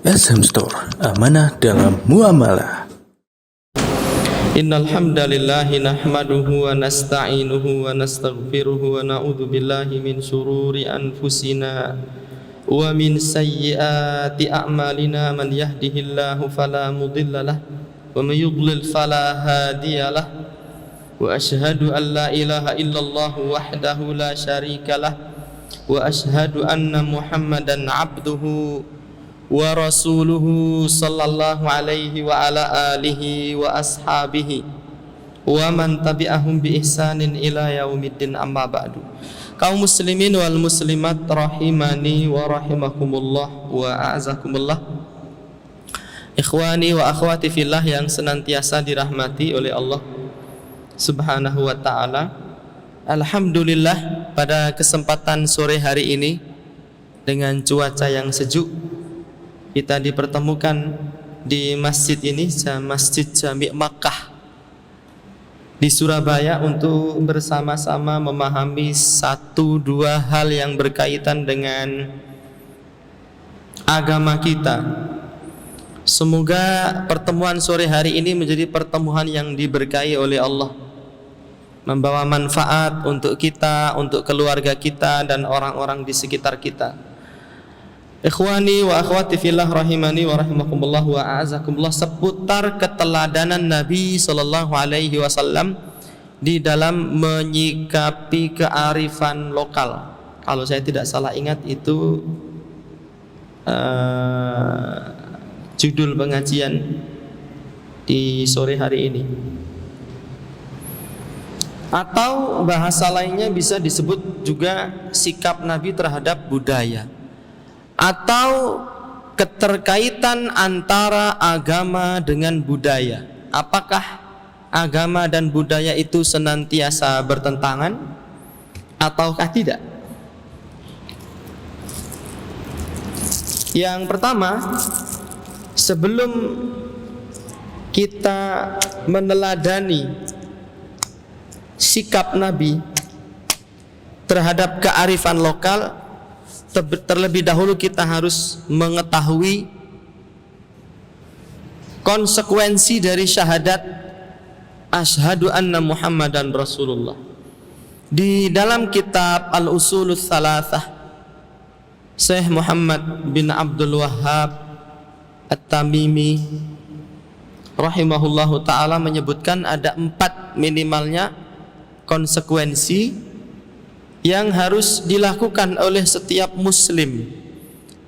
SM Store, amanah dalam muamalah. Innal hamdalillahi nahmaduhu wa nasta'inuhu wa nastaghfiruhu wa na'udzu billahi min shururi anfusina wa min sayyiati a'malina. Man yahdihillahu fala mudhillalah wa man yudlil fala hadiyalah. Wa asyhadu an la ilaha illallah wahdahu la syarikalah wa asyhadu anna Muhammadan abduhu wa rasuluhu sallallahu alaihi wa ala alihi wa ashabihi wa man tabi'ahum bi ihsanin ila yaumiddin, amma ba'du. Kaum muslimin wal muslimat rahimani wa rahimakumullah wa a'azakumullah. Ikhwani wa akhwati fillah yang senantiasa dirahmati oleh Allah Subhanahu wa ta'ala. Alhamdulillah, pada kesempatan sore hari ini dengan cuaca yang sejuk, kita dipertemukan di masjid ini, Masjid Jami' Makkah di Surabaya, untuk bersama-sama memahami satu dua hal yang berkaitan dengan agama kita. Semoga pertemuan sore hari ini menjadi pertemuan yang diberkahi oleh Allah, membawa manfaat untuk kita, untuk keluarga kita dan orang-orang di sekitar kita. Ikhwani wa akhwati fillah rahimani wa rahimakumullah wa a'azakumullah, seputar keteladanan Nabi sallallahu alaihi wasallam di dalam menyikapi kearifan lokal. Kalau saya tidak salah ingat itu judul pengajian di sore hari ini. Atau bahasa lainnya bisa disebut juga sikap Nabi terhadap budaya, atau keterkaitan antara agama dengan budaya. Apakah agama dan budaya itu senantiasa bertentangan ataukah tidak? Yang pertama, sebelum kita meneladani sikap Nabi terhadap kearifan lokal, terlebih dahulu kita harus mengetahui konsekuensi dari syahadat asyhadu anna Muhammadan Rasulullah. Di dalam kitab Al-Usulus Thalathah, Syekh Muhammad bin Abdul Wahhab At-Tamimi rahimahullahu ta'ala menyebutkan ada 4 minimalnya konsekuensi yang harus dilakukan oleh setiap muslim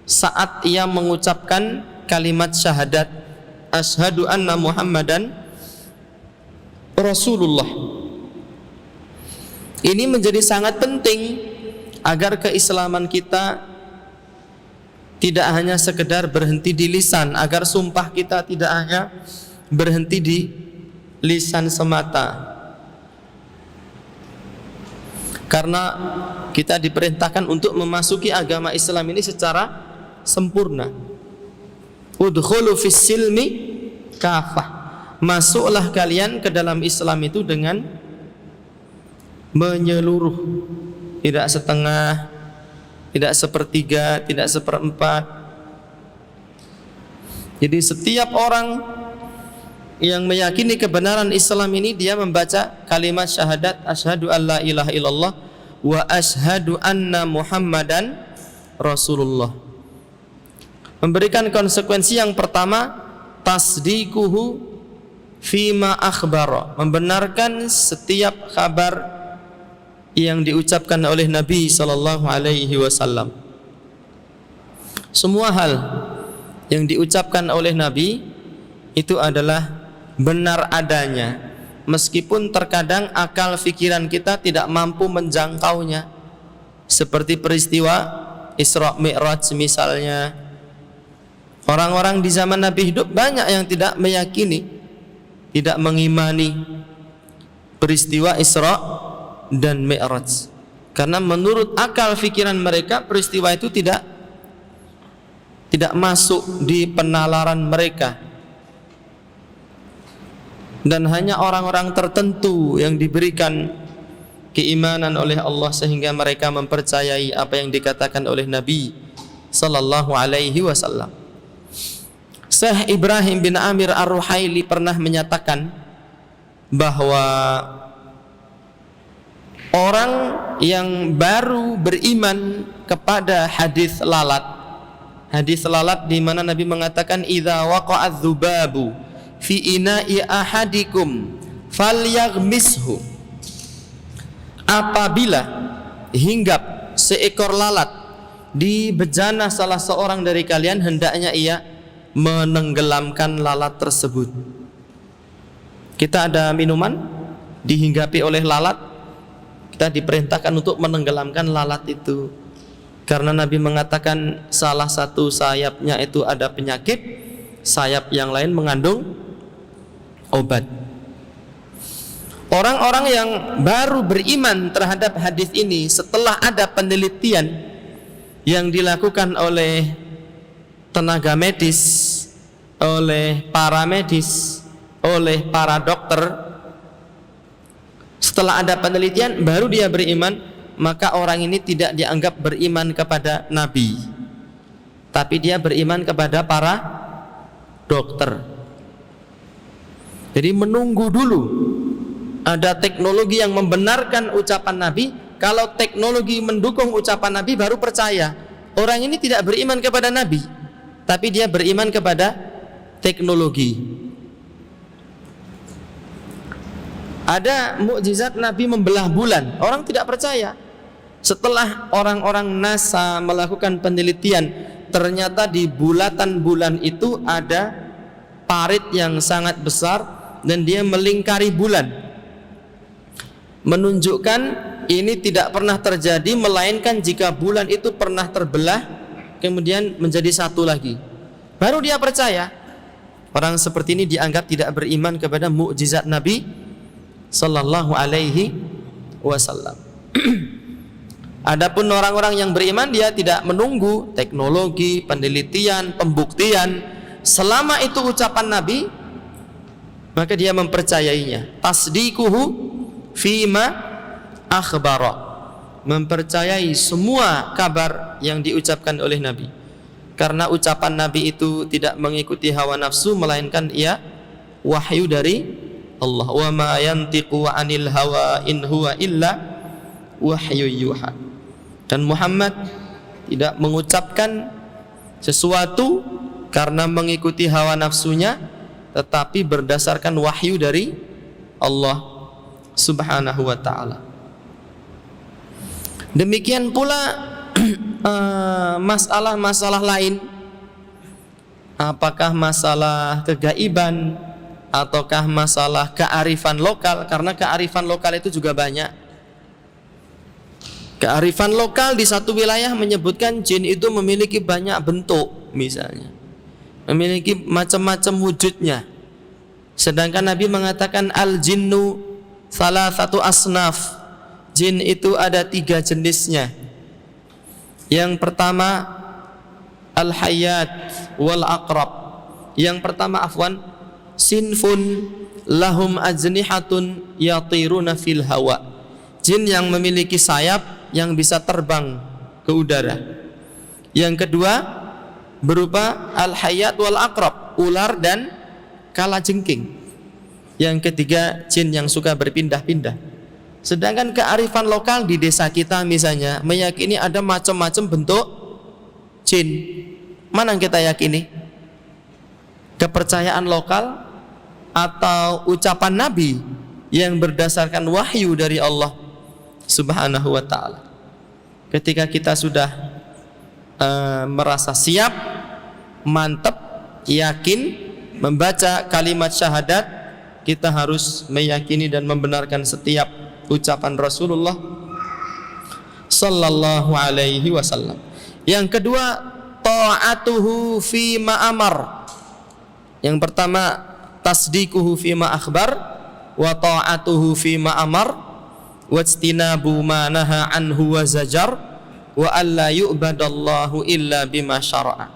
saat ia mengucapkan kalimat syahadat asyhadu anna Muhammadan Rasulullah. Ini menjadi sangat penting agar keislaman kita tidak hanya sekedar berhenti di lisan, agar sumpah kita tidak hanya berhenti di lisan semata. Karena kita diperintahkan untuk memasuki agama Islam ini secara sempurna. Udkhulu fis silmi kafah. Masuklah kalian ke dalam Islam itu dengan menyeluruh, tidak setengah, tidak sepertiga, tidak seperempat. Jadi setiap orang yang meyakini kebenaran Islam ini, dia membaca kalimat syahadat asyhadu alla ilaha illallah wa asyhadu anna Muhammadan Rasulullah. Memberikan konsekuensi yang pertama, tasdiquhu fima akhbara, membenarkan setiap kabar yang diucapkan oleh Nabi sallallahu alaihi wasallam. Semua hal yang diucapkan oleh Nabi itu adalah benar adanya, meskipun terkadang akal fikiran kita tidak mampu menjangkaunya, seperti peristiwa Isra Mi'raj misalnya. Orang-orang di zaman Nabi hidup banyak yang tidak meyakini, tidak mengimani peristiwa Isra dan Mi'raj, karena menurut akal fikiran mereka peristiwa itu tidak masuk di penalaran mereka. Dan hanya orang-orang tertentu yang diberikan keimanan oleh Allah sehingga mereka mempercayai apa yang dikatakan oleh Nabi sallallahu alaihi wasallam. Syekh Ibrahim bin Amir Ar-Ruhaili pernah menyatakan bahwa orang yang baru beriman kepada hadis lalat di mana Nabi mengatakan idza waqa'adz dzubabu fi ina'i ahadikum falyaghmishu, apabila hinggap seekor lalat di bejana salah seorang dari kalian, hendaknya ia menenggelamkan lalat tersebut. Kita ada minuman dihinggapi oleh lalat, kita diperintahkan untuk menenggelamkan lalat itu, karena Nabi mengatakan salah satu sayapnya itu ada penyakit, sayap yang lain mengandung obat. Orang-orang yang baru beriman terhadap hadis ini setelah ada penelitian yang dilakukan oleh tenaga medis, oleh para medis, oleh para dokter, setelah ada penelitian baru dia beriman, maka orang ini tidak dianggap beriman kepada Nabi, tapi dia beriman kepada para dokter. Jadi menunggu dulu ada teknologi yang membenarkan ucapan Nabi. Kalau teknologi mendukung ucapan Nabi baru percaya. Orang ini tidak beriman kepada Nabi, tapi dia beriman kepada teknologi. Ada mukjizat Nabi membelah bulan, orang tidak percaya. Setelah orang-orang NASA melakukan penelitian, ternyata di bulatan bulan itu ada parit yang sangat besar dan dia melingkari bulan, menunjukkan ini tidak pernah terjadi, melainkan jika bulan itu pernah terbelah kemudian menjadi satu lagi, baru dia percaya. Orang seperti ini dianggap tidak beriman kepada mukjizat Nabi sallallahu alaihi wasallam. Adapun orang-orang yang beriman, dia tidak menunggu teknologi, penelitian, pembuktian. Selama itu ucapan Nabi, maka dia mempercayainya. Tasdikuhu fima akhbara, mempercayai semua kabar yang diucapkan oleh Nabi. Karena ucapan Nabi itu tidak mengikuti hawa nafsu, melainkan ia wahyu dari Allah. Wa ma yantiqu 'anil hawa in huwa illa wahyu yuha. Dan Muhammad tidak mengucapkan sesuatu karena mengikuti hawa nafsunya, tetapi berdasarkan wahyu dari Allah Subhanahu wa ta'ala. Demikian pula masalah-masalah lain, apakah masalah kegaiban ataukah masalah kearifan lokal, karena kearifan lokal itu juga banyak. Kearifan lokal di satu wilayah menyebutkan jin itu memiliki banyak bentuk, misalnya memiliki macam-macam wujudnya. Sedangkan Nabi mengatakan al-jinnu salah satu asnaf, jin itu ada 3 jenisnya. Yang pertama al-hayyat wal aqrab. Yang pertama sinfun lahum ajnihatun yatiruna fil hawa, jin yang memiliki sayap yang bisa terbang ke udara. Yang kedua berupa al-hayyat wal aqrab, ular dan kalajengking. Yang ketiga jin yang suka berpindah-pindah. Sedangkan kearifan lokal di desa kita misalnya meyakini ada macam-macam bentuk jin. Mana yang kita yakini? Kepercayaan lokal atau ucapan Nabi yang berdasarkan wahyu dari Allah Subhanahu wa ta'ala? Ketika kita sudah merasa siap, mantap, yakin membaca kalimat syahadat, kita harus meyakini dan membenarkan setiap ucapan Rasulullah sallallahu alaihi wasallam. Yang kedua, ta'atuhu fi ma amar. Yang pertama, tasdikuhu fi ma akhbar, wa ta'atuhu fi ma amar, wajtinabu ma naha anhu wa zajar, wa alla yu'badallahu illa bima syara'a.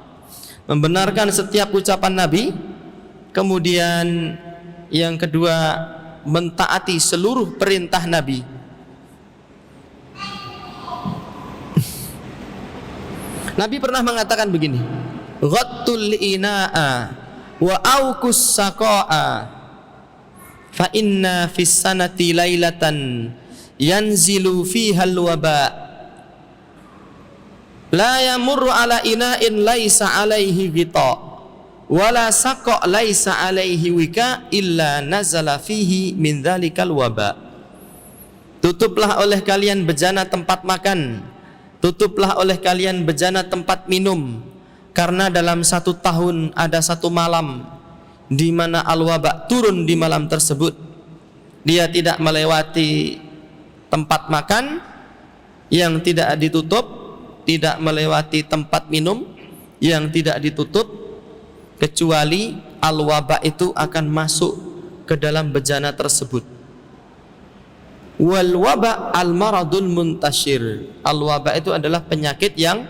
Membenarkan setiap ucapan Nabi. Kemudian yang kedua, mentaati seluruh perintah Nabi. Nabi pernah mengatakan begini, ghattul ina'a wa aukus saqa'a fa inna fis sanati lailatan yanzilu fiha al-waba la yamurru ala ina'in laisa alaihi ghita wala saqa laisa alaihi wika illa nazala fihi min dzalikal waba. Tutuplah oleh kalian bejana tempat makan, tutuplah oleh kalian bejana tempat minum, karena dalam 1 tahun ada 1 malam di mana al-waba turun di malam tersebut. Dia tidak melewati tempat makan yang tidak ditutup, tidak melewati tempat minum yang tidak ditutup, kecuali al-waba itu akan masuk ke dalam bejana tersebut. Wal waba al-maradul muntashir. Al-waba itu adalah penyakit yang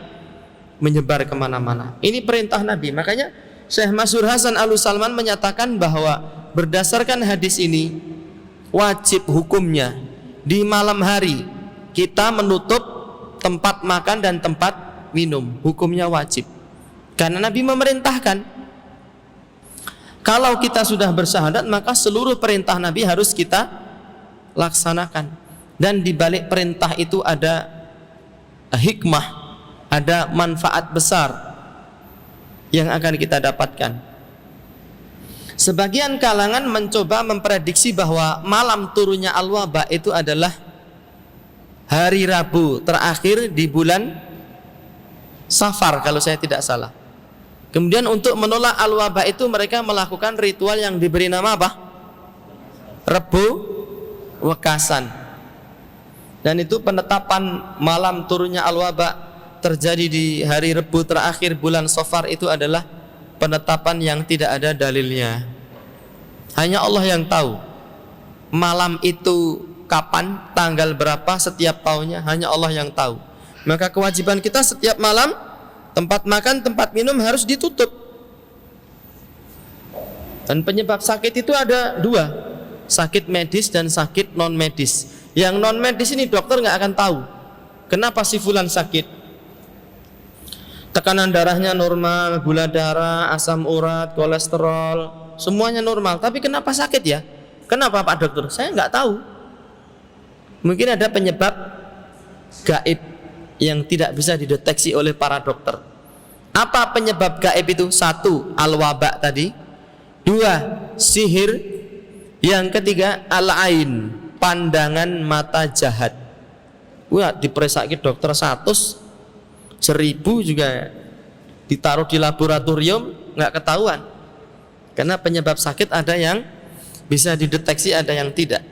menyebar kemana-mana. Ini perintah Nabi. Makanya Syekh Masyhur Hasan Al-Salman menyatakan bahwa berdasarkan hadis ini wajib hukumnya di malam hari kita menutup tempat makan dan tempat minum. Hukumnya wajib. Karena Nabi memerintahkan. Kalau kita sudah bersyahadat, maka seluruh perintah Nabi harus kita laksanakan. Dan di balik perintah itu ada hikmah, ada manfaat besar yang akan kita dapatkan. Sebagian kalangan mencoba memprediksi bahwa malam turunnya al-waba itu adalah hari Rabu terakhir di bulan Safar kalau saya tidak salah. Kemudian untuk menolak al-waba itu mereka melakukan ritual yang diberi nama apa? Rebu Wekasan. Dan itu penetapan malam turunnya al-waba terjadi di hari Rebu terakhir bulan Safar itu adalah penetapan yang tidak ada dalilnya. Hanya Allah yang tahu malam itu kapan, tanggal berapa setiap tahunnya, hanya Allah yang tahu. Maka kewajiban kita setiap malam tempat makan, tempat minum harus ditutup. Dan penyebab sakit itu ada 2, sakit medis dan sakit non medis. Yang non medis ini dokter nggak akan tahu kenapa si fulan sakit. Tekanan darahnya normal, gula darah, asam urat, kolesterol, semuanya normal. Tapi kenapa sakit ya? Kenapa Pak Dokter? Saya nggak tahu. Mungkin ada penyebab gaib yang tidak bisa dideteksi oleh para dokter. Apa penyebab gaib itu? 1, al-waba tadi. 2, sihir. Yang ketiga, al-ain, pandangan mata jahat. Wah, diperesaki dokter 100, 1000 juga ditaruh di laboratorium nggak ketahuan. Karena penyebab sakit ada yang bisa dideteksi, ada yang tidak.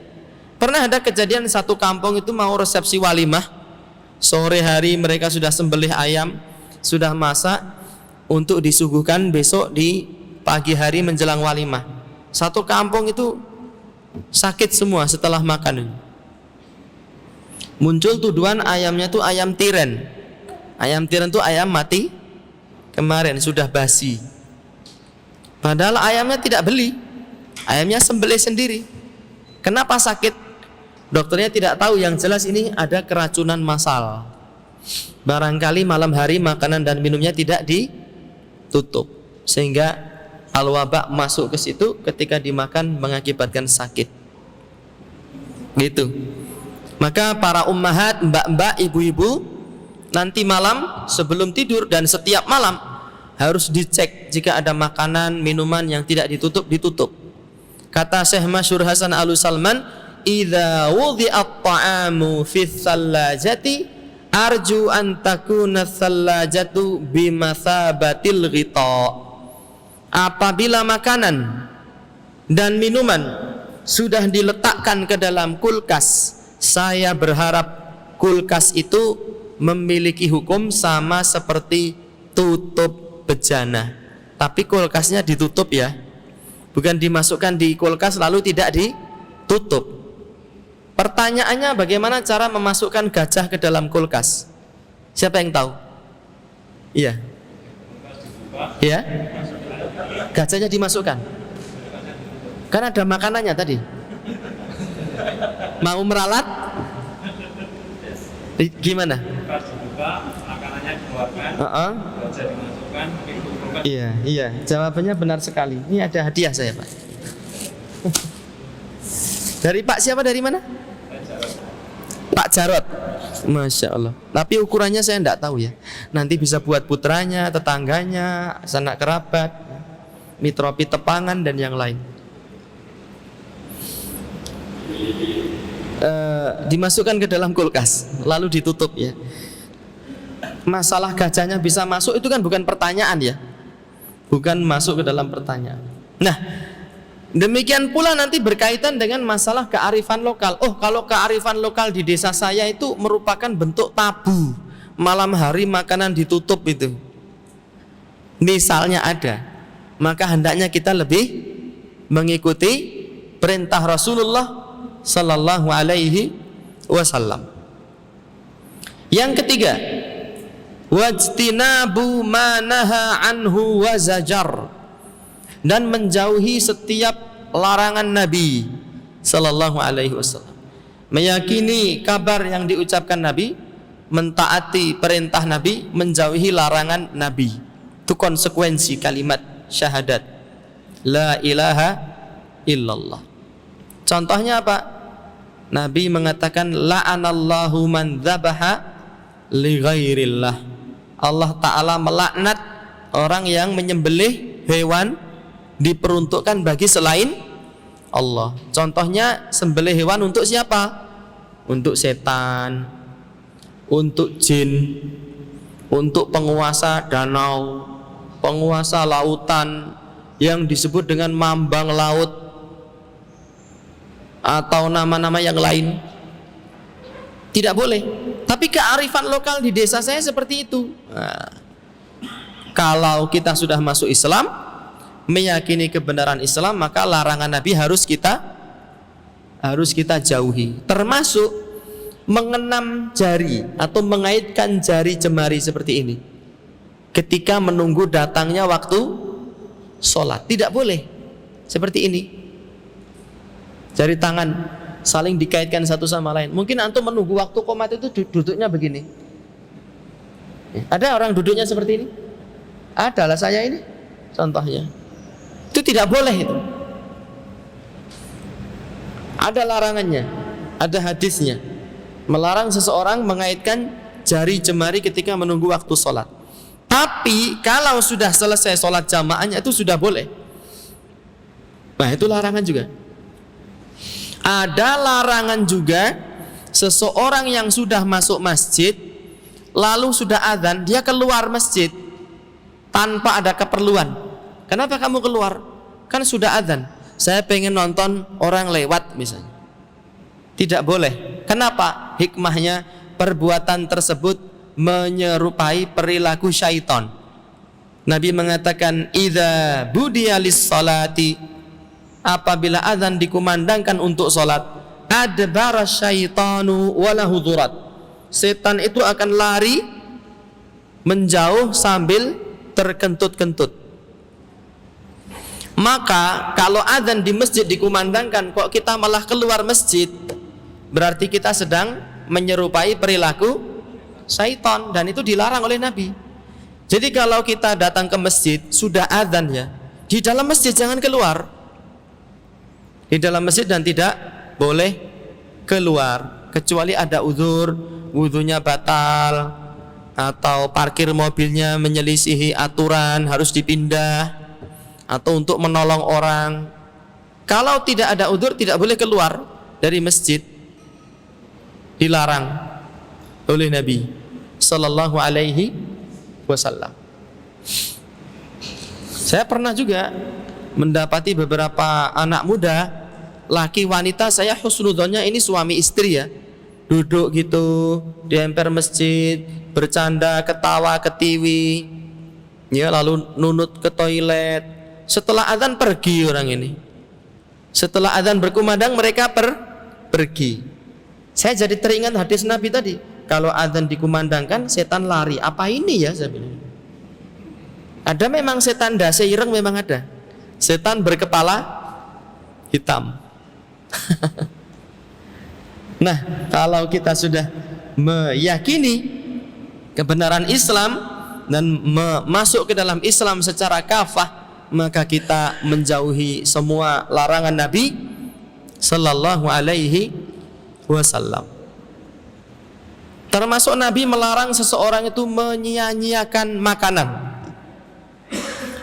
Pernah ada kejadian satu kampung itu mau resepsi walimah. Sore hari mereka sudah sembelih ayam, sudah masak untuk disuguhkan besok di pagi hari menjelang walimah. Satu kampung itu sakit semua setelah makan. Muncul tuduhan ayamnya itu ayam tiren. Ayam tiren itu ayam mati kemarin, sudah basi. Padahal ayamnya tidak beli, ayamnya sembelih sendiri. Kenapa sakit? Dokternya tidak tahu, yang jelas ini ada keracunan massal. Barangkali malam hari makanan dan minumnya tidak ditutup, sehingga al-waba masuk ke situ, ketika dimakan mengakibatkan sakit. Gitu. Maka para ummahat, mbak-mbak, ibu-ibu, nanti malam sebelum tidur dan setiap malam harus dicek jika ada makanan, minuman yang tidak ditutup. Kata Syekh Masyhur Hasan Al-Salman, idza wudi'at ta'amu fi thallajati arju an takuna thallajatu bimathabatil ghita. Apabila makanan dan minuman sudah diletakkan ke dalam kulkas, saya berharap kulkas itu memiliki hukum sama seperti tutup bejana. Tapi kulkasnya ditutup ya, bukan dimasukkan di kulkas lalu tidak ditutup. Pertanyaannya, bagaimana cara memasukkan gajah ke dalam kulkas? Siapa yang tahu? Iya. Ya? Gajahnya dimasukkan. Kan ada makanannya tadi. Mau meralat? Gimana? Dibuka, makanannya dikeluarkan, gajah dimasukkan, pintu kulkas Iya, jawabannya benar sekali. Ini ada hadiah saya, Pak. Dari Pak siapa, dari mana? Pak Jarot. Masya Allah. Tapi ukurannya saya enggak tahu ya. Nanti bisa buat putranya, tetangganya, sanak kerabat, mitra pitepangan dan yang lain. Dimasukkan ke dalam kulkas, lalu ditutup ya. Masalah gajahnya bisa masuk itu kan bukan pertanyaan ya. Bukan masuk ke dalam pertanyaan. Nah, demikian pula nanti berkaitan dengan masalah kearifan lokal. Oh, kalau kearifan lokal di desa saya itu merupakan bentuk tabu. Malam hari makanan ditutup itu. Misalnya ada, maka hendaknya kita lebih mengikuti perintah Rasulullah sallallahu alaihi wasallam. Yang ketiga, wajtinabu ma naha anhu wa zajar, dan menjauhi setiap larangan Nabi sallallahu alaihi wasallam. Meyakini kabar yang diucapkan Nabi, mentaati perintah Nabi, menjauhi larangan Nabi. Itu konsekuensi kalimat syahadat la ilaha illallah. Contohnya apa? Nabi mengatakan la'anallahu man dzabaha li ghairillah. Allah Ta'ala melaknat orang yang menyembelih hewan diperuntukkan bagi selain Allah. Contohnya sembelih hewan untuk siapa? Untuk setan, untuk jin, untuk penguasa danau, penguasa lautan yang disebut dengan mambang laut, atau nama-nama yang lain. Tidak boleh. Tapi kearifan lokal di desa saya seperti itu. Nah, kalau kita sudah masuk Islam, meyakini kebenaran Islam, maka larangan Nabi harus kita jauhi. Termasuk mengenam jari atau mengaitkan jari jemari seperti ini ketika menunggu datangnya waktu sholat. Tidak boleh seperti ini. Jari tangan saling dikaitkan satu sama lain. Mungkin antum menunggu waktu qomat itu duduknya begini. Ada orang duduknya seperti ini? Adalah saya ini contohnya. Itu tidak boleh itu. Ada larangannya, ada hadisnya. Melarang seseorang mengaitkan jari jemari ketika menunggu waktu sholat. Tapi kalau sudah selesai sholat jamaahnya itu sudah boleh. Nah, itu larangan juga. Ada larangan juga seseorang yang sudah masuk masjid lalu sudah azan, dia keluar masjid tanpa ada keperluan. Kenapa kamu keluar? Kan sudah azan. Saya pengen nonton orang lewat misalnya. Tidak boleh. Kenapa? Hikmahnya perbuatan tersebut menyerupai perilaku syaitan. Nabi mengatakan idza budiya lis-salati, apabila azan dikumandangkan untuk sholat, adbara syaitanu walahu durat, setan itu akan lari menjauh sambil terkentut-kentut. Maka kalau azan di masjid dikumandangkan kok kita malah keluar masjid, berarti kita sedang menyerupai perilaku syaitan, dan itu dilarang oleh Nabi. Jadi kalau kita datang ke masjid sudah azan ya, di dalam masjid jangan keluar. Di dalam masjid dan tidak boleh keluar kecuali ada uzur, wudunya batal atau parkir mobilnya menyelisihi aturan harus dipindah, atau untuk menolong orang. Kalau tidak ada uzur tidak boleh keluar dari masjid. Dilarang oleh Nabi sallallahu alaihi wasallam. Saya pernah juga mendapati beberapa anak muda, laki wanita, saya husnudzonnya ini suami istri ya, duduk gitu di emper masjid, bercanda, ketawa, ketiwi ya, lalu nunut ke toilet. Setelah azan pergi orang ini. Setelah azan berkumandang mereka pergi. Saya jadi teringat hadis Nabi tadi, kalau azan dikumandangkan setan lari. Apa ini ya saya bilang. Ada memang setan dase ireng, memang ada. Setan berkepala hitam. Nah, kalau kita sudah meyakini kebenaran Islam, dan masuk ke dalam Islam secara kafah, maka kita menjauhi semua larangan Nabi sallallahu alaihi wasallam. Termasuk Nabi melarang seseorang itu menyia-nyiakan makanan.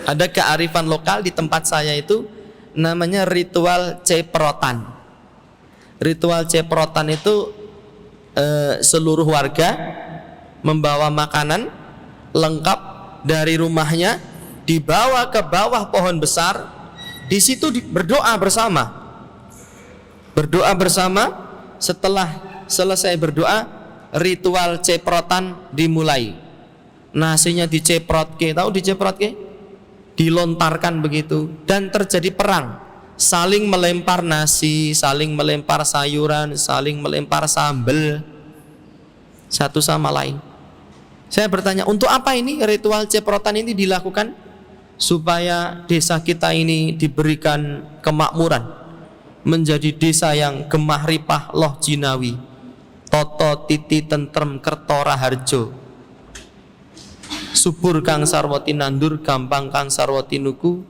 Ada kearifan lokal di tempat saya itu namanya ritual ceprotan. Ritual ceprotan itu seluruh warga membawa makanan lengkap dari rumahnya, dibawa ke bawah pohon besar, di situ berdoa bersama. Berdoa bersama, setelah selesai berdoa, ritual ceprotan dimulai. Nasinya diceprot ke, tahu diceprot ke? Dilontarkan begitu, dan terjadi perang. Saling melempar nasi, saling melempar sayuran, saling melempar sambal satu sama lain. Saya bertanya, untuk apa ini ritual ceprotan ini dilakukan? Supaya desa kita ini diberikan kemakmuran, menjadi desa yang gemah ripah loh jinawi, toto titi tentrem kertora harjo, subur kang sarwati nandur, gampang kang sarwati nuku,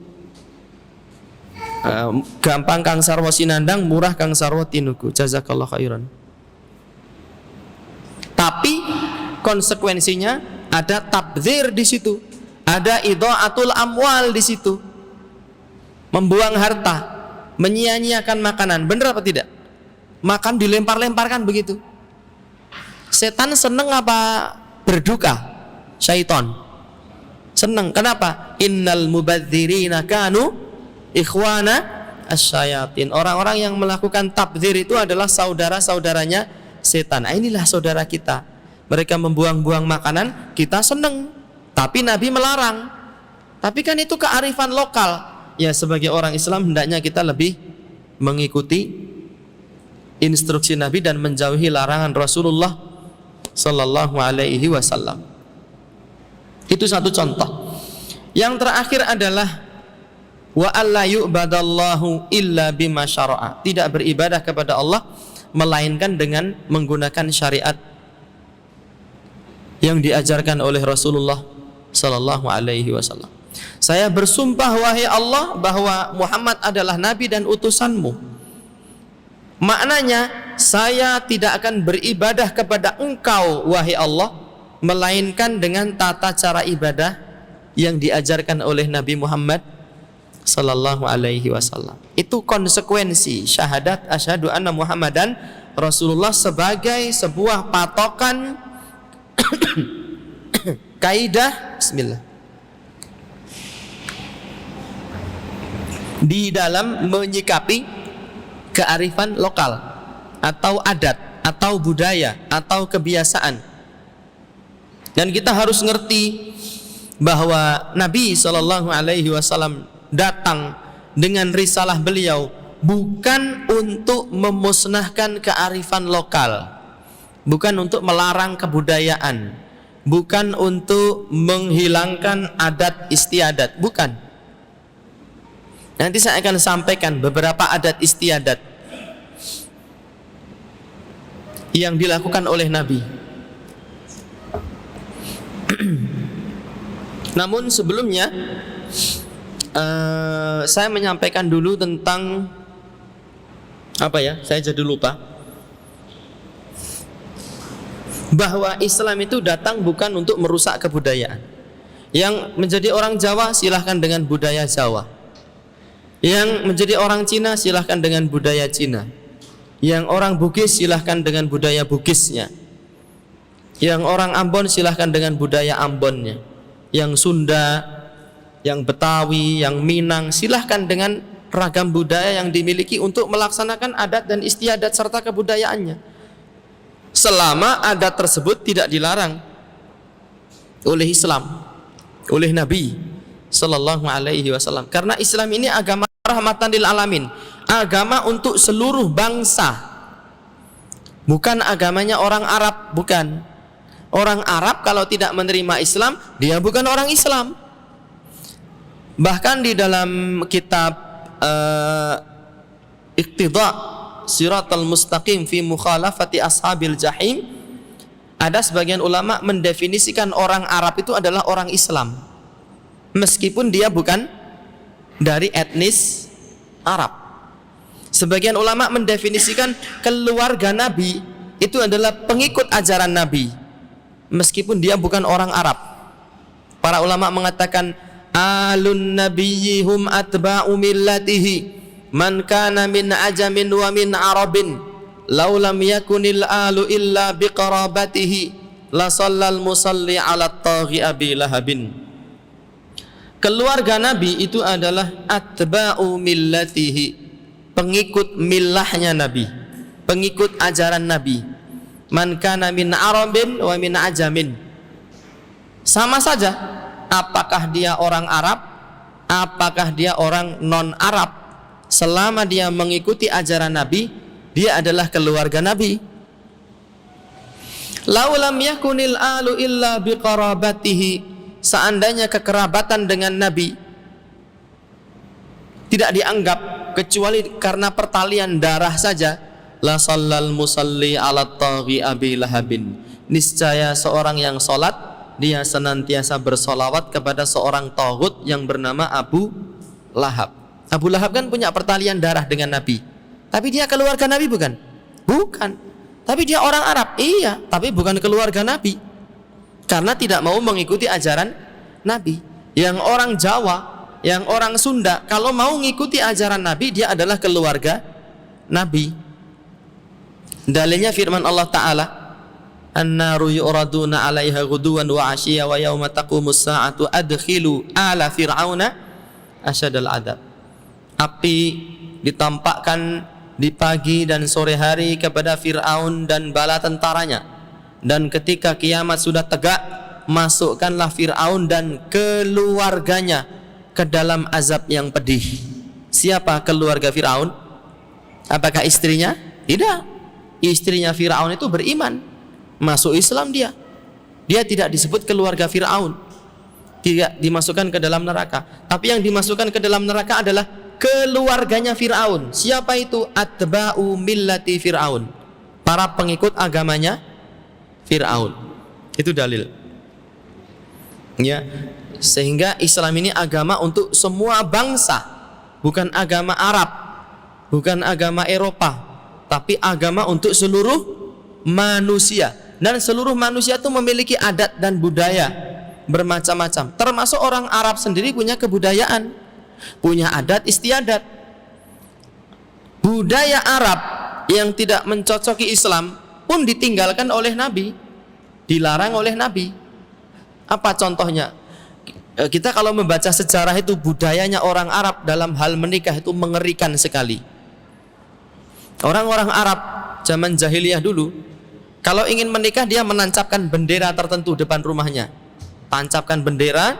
gampang kang sarwati nandang, murah kang sarwati nuku. Jazakallah khairan. Tapi konsekuensinya ada tabdzir di situ, ada idha'atul amwal di situ, membuang harta, menyia-nyiakan makanan. Benar apa tidak? Makan dilempar-lemparkan begitu. Setan seneng apa berduka? Syaitan seneng. Kenapa? Innal mubadzirina kanu ikhwana asyayatin. Orang-orang yang melakukan tabdzir itu adalah saudara-saudaranya setan. Inilah saudara kita. Mereka membuang-buang makanan, kita seneng. Tapi Nabi melarang. Tapi kan itu kearifan lokal. Ya, sebagai orang Islam hendaknya kita lebih mengikuti instruksi Nabi dan menjauhi larangan Rasulullah sallallahu alaihi wasallam. Itu satu contoh. Yang terakhir adalah wa alla yu'badallahu illa bima syara'a. Tidak beribadah kepada Allah melainkan dengan menggunakan syariat yang diajarkan oleh Rasulullah sallallahu alaihi wasallam. Saya bersumpah wahai Allah bahwa Muhammad adalah nabi dan utusanmu. Maknanya saya tidak akan beribadah kepada engkau wahai Allah melainkan dengan tata cara ibadah yang diajarkan oleh Nabi Muhammad sallallahu alaihi wasallam. Itu konsekuensi syahadat asyhadu anna Muhammadan Rasulullah sebagai sebuah patokan kaidah bismillah di dalam menyikapi kearifan lokal atau adat atau budaya atau kebiasaan. Dan kita harus ngerti bahwa Nabi sallallahu alaihi wasallam datang dengan risalah beliau bukan untuk memusnahkan kearifan lokal, bukan untuk melarang kebudayaan, bukan untuk menghilangkan adat istiadat, bukan. Nanti saya akan sampaikan beberapa adat istiadat yang dilakukan oleh Nabi. Namun sebelumnya saya menyampaikan dulu tentang apa ya? Saya jadi lupa. Bahwa Islam itu datang bukan untuk merusak kebudayaan. Yang menjadi orang Jawa silahkan dengan budaya Jawa. Yang menjadi orang Cina silahkan dengan budaya Cina. Yang orang Bugis silahkan dengan budaya Bugisnya. Yang orang Ambon silahkan dengan budaya Ambonnya. Yang Sunda, yang Betawi, yang Minang silahkan dengan ragam budaya yang dimiliki untuk melaksanakan adat dan istiadat serta kebudayaannya. Selama adat tersebut tidak dilarang oleh Islam, oleh Nabi sallallahu alaihi wasallam. Karena Islam ini agama rahmatan lil alamin, agama untuk seluruh bangsa. Bukan agamanya orang Arab, bukan. Orang Arab kalau tidak menerima Islam, dia bukan orang Islam. Bahkan di dalam kitab Iqtida' Siratal Mustaqim fi Mukhalafati Ashabil Jahim, Ada sebagian ulama mendefinisikan orang Arab itu adalah orang Islam, meskipun dia bukan dari etnis Arab. Sebagian ulama mendefinisikan keluarga Nabi itu adalah pengikut ajaran Nabi, meskipun dia bukan orang Arab. Para ulama mengatakan alun nabiyyihum atba'u millatihi man kana min ajamin wa min arabin law lam yakunil alu illa biqarabatihi la sallal musalli ala taghi abi lahabin. Keluarga Nabi itu adalah atba'u millatihi, pengikut millahnya Nabi, pengikut ajaran Nabi. Man kana min arabin wa min ajamin, sama saja apakah dia orang Arab, apakah dia orang non-Arab, selama dia mengikuti ajaran Nabi, dia adalah keluarga Nabi. Laulam yakunil alu illa biqarabatihi, seandainya kekerabatan dengan Nabi tidak dianggap kecuali karena pertalian darah saja, la sallal musalli ala taghi abi lahabin, niscaya seorang yang salat dia senantiasa bersolawat kepada seorang taghut yang bernama Abu Lahab. Abu Lahab kan punya pertalian darah dengan Nabi, tapi dia keluarga Nabi bukan? Bukan. Tapi dia orang Arab, iya, tapi bukan keluarga Nabi, karena tidak mau mengikuti ajaran Nabi. Yang orang Jawa, yang orang Sunda, kalau mau mengikuti ajaran Nabi, dia adalah keluarga Nabi. Dalilnya firman Allah Ta'ala, an-naru yu'raduna 'alaiha ghuduwan wa 'ashiyya wa yauma taqumus sa'atu adkhilu ala fir'auna asyadal adab. Api ditampakkan di pagi dan sore hari kepada Fir'aun dan bala tentaranya, dan ketika kiamat sudah tegak, masukkanlah Fir'aun dan keluarganya ke dalam azab yang pedih. Siapa keluarga Fir'aun? Apakah istrinya? Tidak. Istrinya Fir'aun itu beriman, masuk Islam dia. Dia tidak disebut keluarga Fir'aun, tidak dimasukkan ke dalam neraka. Tapi yang dimasukkan ke dalam neraka adalah keluarganya Fir'aun. Siapa itu? Atba'u millati Fir'aun, para pengikut agamanya Fir'aun. Itu dalil. Ya, sehingga Islam ini agama untuk semua bangsa, bukan agama Arab, bukan agama Eropa, tapi agama untuk seluruh manusia. Dan seluruh manusia itu memiliki adat dan budaya bermacam-macam. Termasuk orang Arab sendiri punya kebudayaan, punya adat istiadat. Budaya Arab yang tidak mencocoki Islam pun ditinggalkan oleh Nabi, dilarang oleh Nabi. Apa contohnya? Kita kalau membaca sejarah itu, budayanya orang Arab dalam hal menikah itu mengerikan sekali. Orang-orang Arab zaman jahiliyah dulu, kalau ingin menikah dia menancapkan bendera tertentu depan rumahnya. Tancapkan bendera,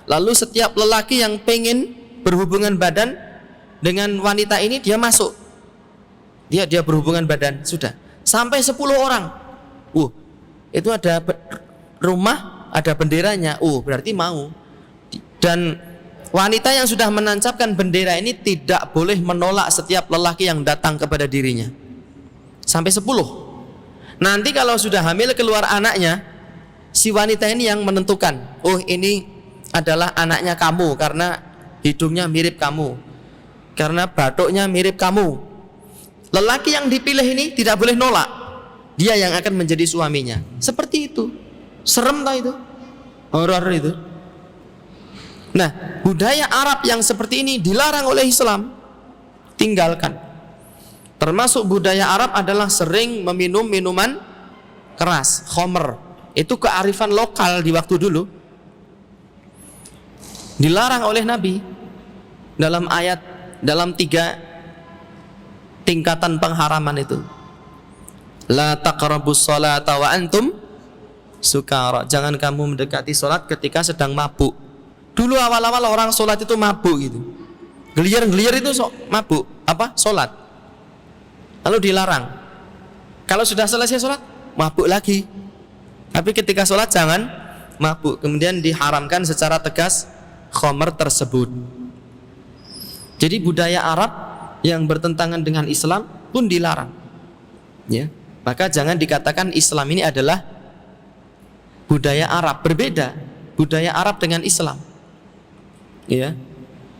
lalu setiap lelaki yang pengen berhubungan badan dengan wanita ini, dia masuk. Dia berhubungan badan, sudah. Sampai 10 orang. Itu ada rumah, ada benderanya. Berarti mau. Dan wanita yang sudah menancapkan bendera ini tidak boleh menolak setiap lelaki yang datang kepada dirinya. Sampai 10. Nanti kalau sudah hamil keluar anaknya, si wanita ini yang menentukan, ini adalah anaknya kamu karena hidungnya mirip kamu, karena batuknya mirip kamu. Lelaki yang dipilih ini tidak boleh nolak, dia yang akan menjadi suaminya. Seperti itu. Serem tau itu, horor itu. Nah, budaya Arab yang seperti ini dilarang oleh Islam, tinggalkan. Termasuk budaya Arab adalah sering meminum minuman keras, khamr. Itu kearifan lokal di waktu dulu. Dilarang oleh Nabi dalam ayat, dalam 3 tingkatan pengharaman itu. La taqrabus sholata wa antum sukara. Jangan kamu mendekati sholat ketika sedang mabuk. Dulu awal-awal orang sholat itu mabuk gitu. Geliar-geliar itu mabuk. Sholat. Lalu dilarang. Kalau sudah selesai sholat, mabuk lagi. Tapi ketika sholat jangan mabuk. Kemudian diharamkan secara tegas khamr tersebut. Jadi budaya Arab yang bertentangan dengan Islam pun dilarang. Ya, maka jangan dikatakan Islam ini adalah budaya Arab, berbeda budaya Arab dengan Islam. Ya.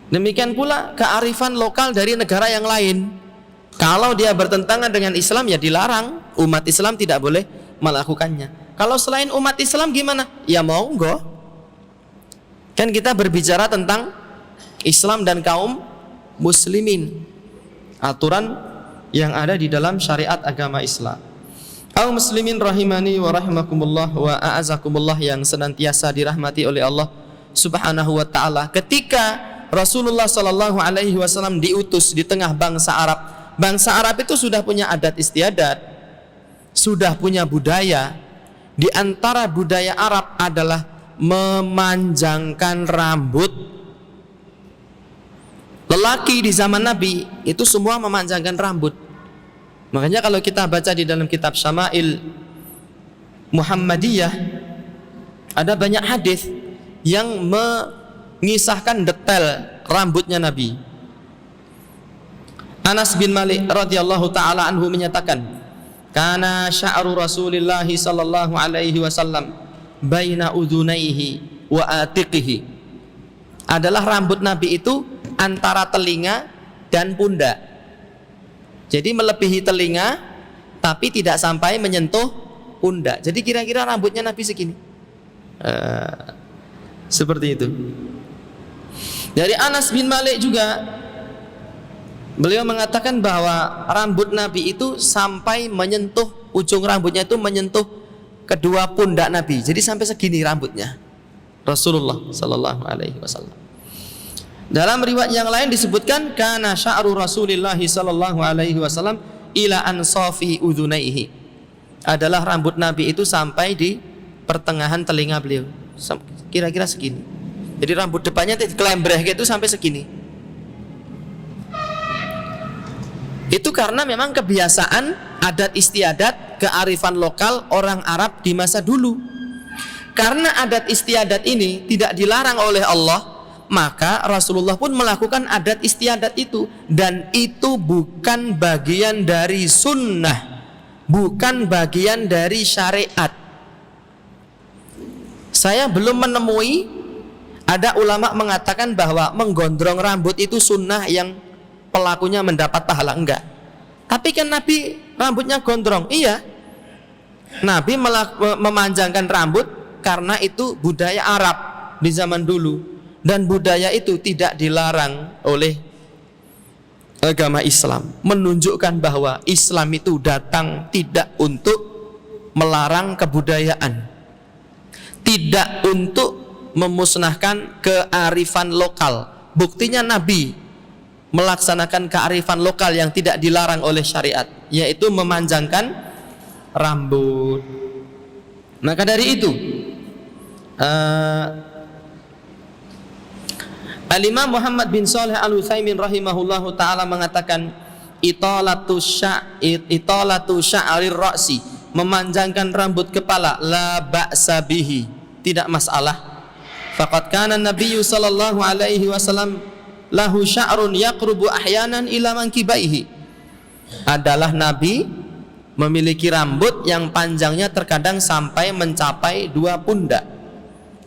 Demikian pula kearifan lokal dari negara yang lain. Kalau dia bertentangan dengan Islam ya dilarang, umat Islam tidak boleh melakukannya. Kalau selain umat Islam gimana? Ya monggo. Kan kita berbicara tentang Islam dan kaum muslimin, aturan yang ada di dalam syariat agama Islam. Kaum muslimin rahimani wa rahimakumullah wa a'azakumullah yang senantiasa dirahmati oleh Allah Subhanahu wa taala. Ketika Rasulullah sallallahu alaihi wasallam diutus di tengah bangsa Arab. Bangsa Arab itu sudah punya adat istiadat, sudah punya budaya. Di antara budaya Arab adalah memanjangkan rambut. Lelaki di zaman Nabi itu semua memanjangkan rambut. Makanya kalau kita baca di dalam kitab Syama'il Muhammadiyah, ada banyak hadis yang mengisahkan detail rambutnya Nabi. Anas bin Malik radhiyallahu taala anhu menyatakan, "Kana sya'ru Rasulillah sallallahu alaihi wasallam baina udhunaihi wa atiqihi." Adalah rambut Nabi itu antara telinga dan pundak. Jadi melebihi telinga tapi tidak sampai menyentuh pundak. Jadi kira-kira rambutnya Nabi segini. Seperti itu. Dari Anas bin Malik juga, beliau mengatakan bahwa rambut Nabi itu sampai menyentuh, ujung rambutnya itu menyentuh kedua pundak Nabi. Jadi sampai segini rambutnya Rasulullah sallallahu alaihi wasallam. Dalam riwayat yang lain disebutkan kana sya'ru Rasulillah sallallahu alaihi wasallam ila ansafi udhunaihi. Adalah rambut Nabi itu sampai di pertengahan telinga beliau. Kira-kira segini. Jadi rambut depannya kelembreh gitu sampai segini. Itu karena memang kebiasaan, adat istiadat, kearifan lokal orang Arab di masa dulu. Karena adat istiadat ini tidak dilarang oleh Allah, maka Rasulullah pun melakukan adat istiadat itu. Dan itu bukan bagian dari sunnah, bukan bagian dari syariat. Saya belum menemui ada ulama mengatakan bahwa menggondrong rambut itu sunnah yang pelakunya mendapat pahala. Enggak. Tapi kan Nabi rambutnya gondrong. Iya, Nabi memanjangkan rambut karena itu budaya Arab di zaman dulu. Dan budaya itu tidak dilarang oleh agama Islam. Menunjukkan bahwa Islam itu datang tidak untuk melarang kebudayaan, tidak untuk memusnahkan kearifan lokal. Buktinya Nabi melaksanakan kearifan lokal yang tidak dilarang oleh syariat, yaitu memanjangkan rambut. Maka dari itu Al-Imam Muhammad bin Shalih Al-Utsaimin rahimahullahu taala mengatakan italatu sya'rir ra'si, memanjangkan rambut kepala, la ba'sa bihi, tidak masalah. Faqad kana Nabiyyu sallallahu alaihi wasallam lahu sya'run yaqrubu ahyanan ila mankibaihi. Adalah Nabi memiliki rambut yang panjangnya terkadang sampai mencapai 2 pundak.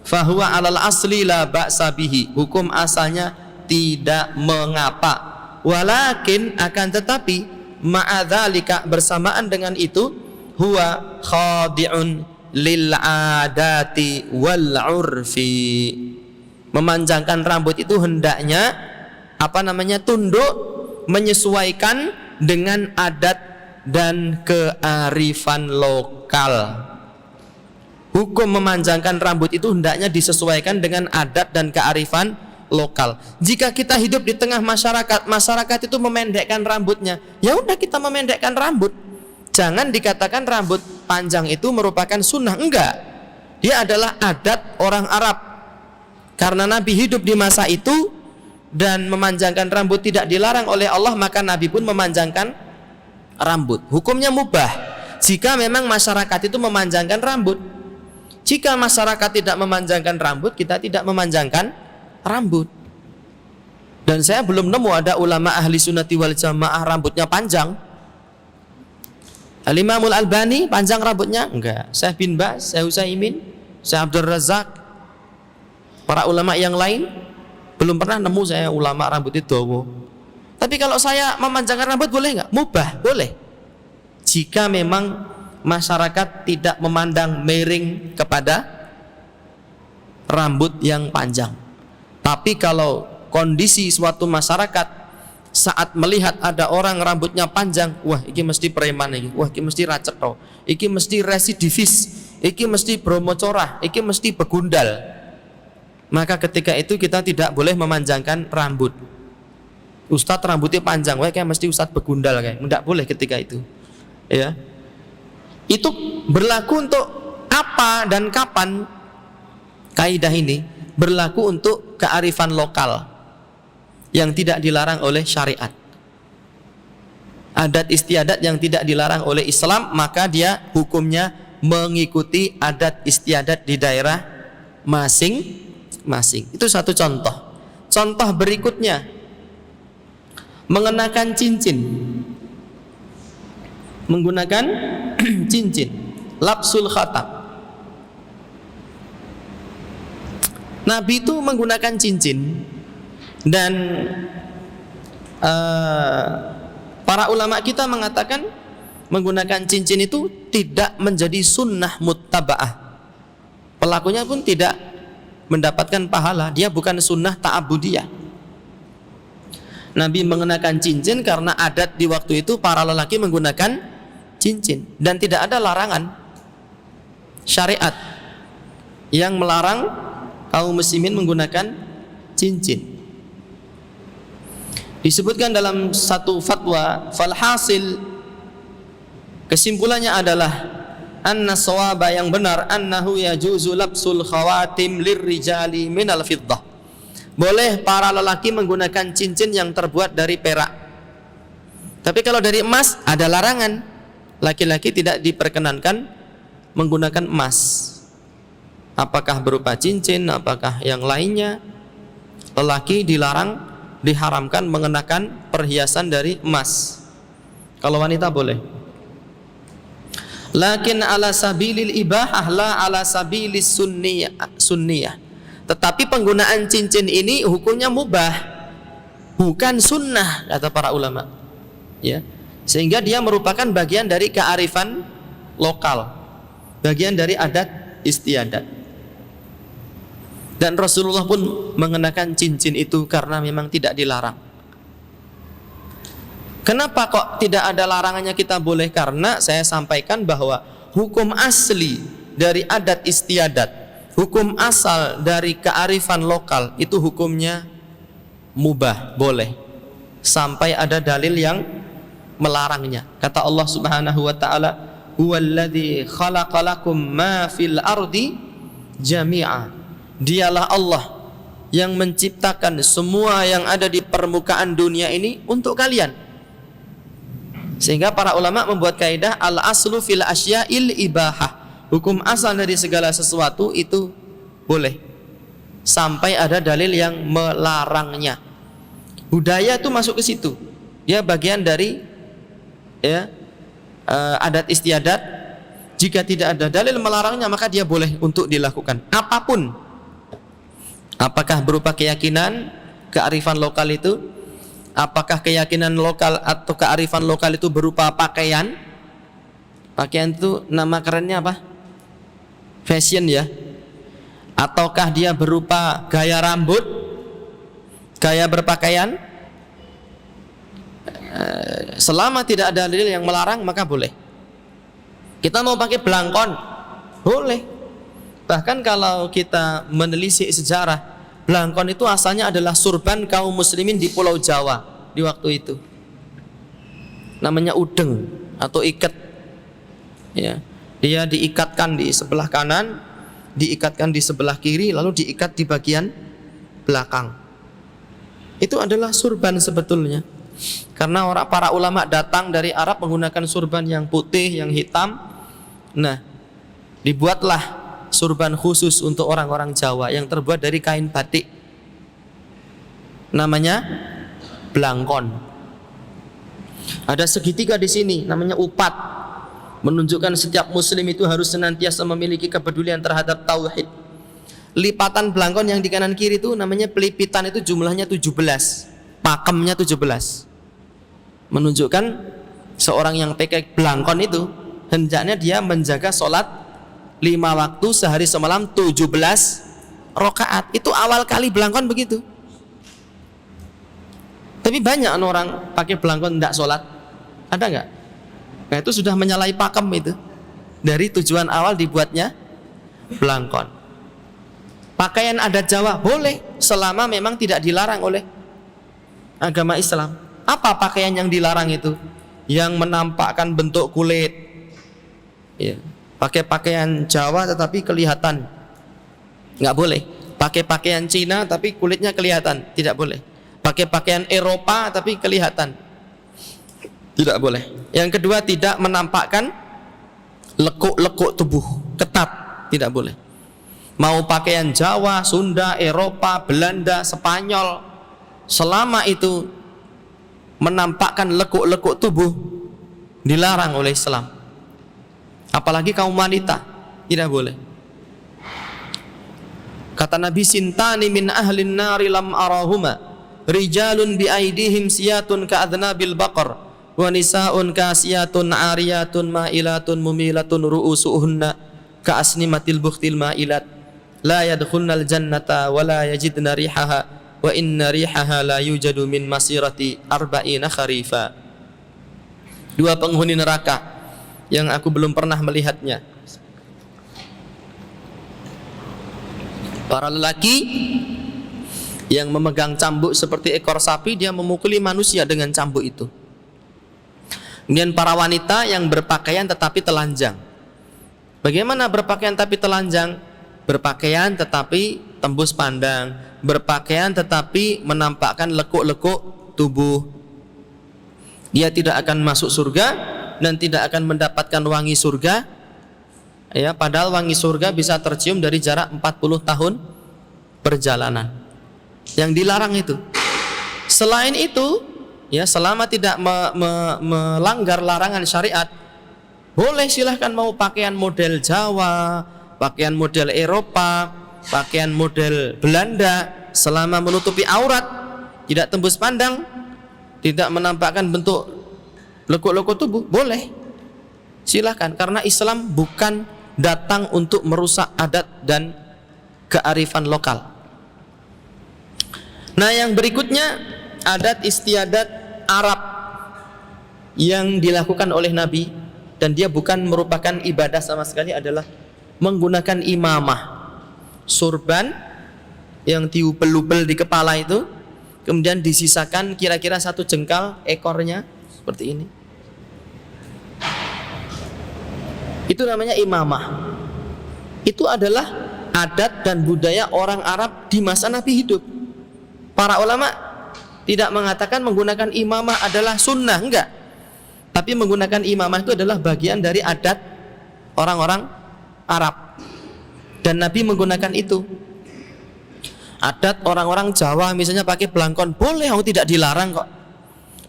Fahuwa alal asli la ba'sa bihi, hukum asalnya tidak mengapa. Walakin akan tetapi ma'adzalika, bersamaan dengan itu, huwa khadi'un lil adati wal urfi. Memanjangkan rambut itu hendaknya tunduk, menyesuaikan dengan adat dan kearifan lokal. Hukum memanjangkan rambut itu hendaknya disesuaikan dengan adat dan kearifan lokal. Jika kita hidup di tengah masyarakat itu memendekkan rambutnya, ya udah kita memendekkan rambut. Jangan dikatakan rambut panjang itu merupakan sunnah. Enggak, dia adalah adat orang Arab. Karena Nabi hidup di masa itu dan memanjangkan rambut tidak dilarang oleh Allah, maka Nabi pun memanjangkan rambut. Hukumnya mubah jika memang masyarakat itu memanjangkan rambut. Jika masyarakat tidak memanjangkan rambut, kita tidak memanjangkan rambut. Dan saya belum nemu ada ulama ahli sunnati wal jamaah rambutnya panjang. Al-Imamul Albani panjang rambutnya? Enggak. Syekh bin Baz, Syekh Utsaimin Syekh Abdul Razak, para ulama yang lain, belum pernah nemu saya ulama rambutnya dawa. Tapi kalau saya memanjangkan rambut boleh nggak? Mubah, boleh. Jika memang masyarakat tidak memandang miring kepada rambut yang panjang. Tapi kalau kondisi suatu masyarakat saat melihat ada orang rambutnya panjang, wah iki mesti preman iki, wah iki mesti racet toh, iki mesti residivis, iki mesti bromocorah, iki mesti begundal, maka ketika itu kita tidak boleh memanjangkan rambut. Ustadz rambutnya panjang, wah kayak mesti ustadz begundal kayak, tidak boleh ketika itu. Ya, itu berlaku untuk apa dan kapan? Kaidah ini berlaku untuk kearifan lokal yang tidak dilarang oleh syariat. Adat istiadat yang tidak dilarang oleh Islam, maka dia hukumnya mengikuti adat istiadat di daerah masing-masing. Itu satu contoh. Contoh berikutnya, mengenakan cincin. Menggunakan cincin, lapsul khatam. Nabi itu menggunakan cincin, dan para ulama kita mengatakan menggunakan cincin itu tidak menjadi sunnah muttaba'ah. Pelakunya pun tidak mendapatkan pahala, dia bukan sunnah ta'abudiyah. Nabi mengenakan cincin karena adat di waktu itu para lelaki menggunakan cincin, dan tidak ada larangan syariat yang melarang kaum muslimin menggunakan cincin. Disebutkan dalam satu fatwa, falhasil, kesimpulannya adalah anna sawaba, yang benar, annahu yajuzu labsul khawatim lirrijali minal fiddah. Boleh para lelaki menggunakan cincin yang terbuat dari perak. Tapi kalau dari emas ada larangan. Laki-laki tidak diperkenankan menggunakan emas. Apakah berupa cincin, apakah yang lainnya. Lelaki dilarang, diharamkan mengenakan perhiasan dari emas. Kalau wanita boleh. Lakin ala sabilil ibahah, la ala sabilis sunniyah. Tetapi penggunaan cincin ini hukumnya mubah, bukan sunnah, kata para ulama. Ya, sehingga dia merupakan bagian dari kearifan lokal, bagian dari adat istiadat. Dan Rasulullah pun mengenakan cincin itu karena memang tidak dilarang. Kenapa kok tidak ada larangannya kita boleh? Karena saya sampaikan bahwa hukum asli dari adat istiadat, hukum asal dari kearifan lokal itu hukumnya mubah, boleh, sampai ada dalil yang melarangnya. Kata Allah Subhanahu wa taala, "Huwallazi khalaqalakum ma fil ardi jami'a." Dialah Allah yang menciptakan semua yang ada di permukaan dunia ini untuk kalian. Sehingga para ulama membuat kaidah al-aslu fil asya'il ibahah. Hukum asal dari segala sesuatu itu boleh sampai ada dalil yang melarangnya. Budaya itu masuk ke situ. Dia bagian dari adat istiadat. Jika tidak ada dalil melarangnya, maka dia boleh untuk dilakukan apapun. Apakah berupa keyakinan, kearifan lokal itu? Apakah keyakinan lokal atau kearifan lokal itu berupa pakaian? Pakaian itu nama kerennya apa? Fashion ya. Ataukah dia berupa gaya rambut, gaya berpakaian? Selama tidak ada dalil yang melarang, maka boleh. Kita mau pakai belangkon, boleh. Bahkan kalau kita menelisik sejarah, belangkon itu asalnya adalah surban kaum muslimin di Pulau Jawa di waktu itu. Namanya udeng atau iket. Ya, dia diikatkan di sebelah kanan, diikatkan di sebelah kiri, lalu diikat di bagian belakang. Itu adalah surban sebetulnya. Karena para ulama datang dari Arab menggunakan surban yang putih, yang hitam. Nah, dibuatlah surban khusus untuk orang-orang Jawa yang terbuat dari kain batik. Namanya belangkon. Ada segitiga di sini, namanya upat. menunjukkan setiap muslim itu harus senantiasa memiliki kepedulian terhadap tauhid. Lipatan belangkon yang di kanan kiri itu namanya pelipitan, itu jumlahnya 17, pakemnya 17. Menunjukkan seorang yang pakai belangkon itu hendaknya dia menjaga sholat 5 waktu sehari semalam 17 rakaat. Itu awal kali belangkon begitu. Tapi banyak orang pakai belangkon tidak sholat, ada nggak? Nah itu sudah menyalahi pakem itu. Dari tujuan awal dibuatnya belangkon. Pakaian adat Jawa boleh selama memang tidak dilarang oleh agama Islam. Apa pakaian yang dilarang itu? Yang menampakkan bentuk kulit. Ya. Pakai pakaian Jawa tetapi kelihatan, nggak boleh. Pakai pakaian Cina tapi kulitnya kelihatan, tidak boleh. Pakai pakaian Eropa tapi kelihatan, tidak boleh. Yang kedua, tidak menampakkan lekuk-lekuk tubuh, ketat, tidak boleh. Mau pakaian Jawa, Sunda, Eropa, Belanda, Spanyol, selama itu menampakkan lekuk-lekuk tubuh, dilarang oleh Islam. Apalagi kaum wanita, tidak boleh. Kata Nabi, sintani min ahlin nari lam arahuma, rijalun bi aidihim siyatun ka'adnabil baqar, wa nisaun kasiyatun ariyatun ma'ilatun mumilatun ru'usuhunna ka'asnimatil bukhtil ma'ilat, la yadkhulnal jannata wa la yajidna rihaha wa inna rihaha la yujadu min masirati arba'ina kharifa. Dua penghuni neraka yang aku belum pernah melihatnya. Para lelaki yang memegang cambuk seperti ekor sapi, dia memukuli manusia dengan cambuk itu. Kemudian para wanita yang berpakaian tetapi telanjang. Bagaimana berpakaian tapi telanjang? Berpakaian tetapi tembus pandang, berpakaian tetapi menampakkan lekuk-lekuk tubuh. Dia tidak akan masuk surga dan tidak akan mendapatkan wangi surga. Ya, padahal wangi surga bisa tercium dari jarak 40 tahun perjalanan. Yang dilarang itu. Selain itu, ya, selama tidak melanggar larangan syariat, boleh silahkan mau pakaian model Jawa, pakaian model Eropa, pakaian model Belanda, selama menutupi aurat, tidak tembus pandang, tidak menampakkan bentuk lekuk-lekuk tubuh, boleh. Silahkan, karena Islam bukan datang untuk merusak adat dan kearifan lokal. Nah, yang berikutnya, adat istiadat Arab yang dilakukan oleh Nabi, dan dia bukan merupakan ibadah sama sekali, adalah menggunakan imamah, surban yang diupel-upel di kepala itu, kemudian disisakan kira-kira 1 jengkal ekornya seperti ini. Itu namanya imamah. Itu adalah adat dan budaya orang Arab di masa Nabi hidup. Para ulama tidak mengatakan menggunakan imamah adalah sunnah, enggak. Tapi menggunakan imamah itu adalah bagian dari adat orang-orang Arab, dan Nabi menggunakan itu. Adat orang-orang Jawa misalnya pakai belangkon, boleh, tidak dilarang kok.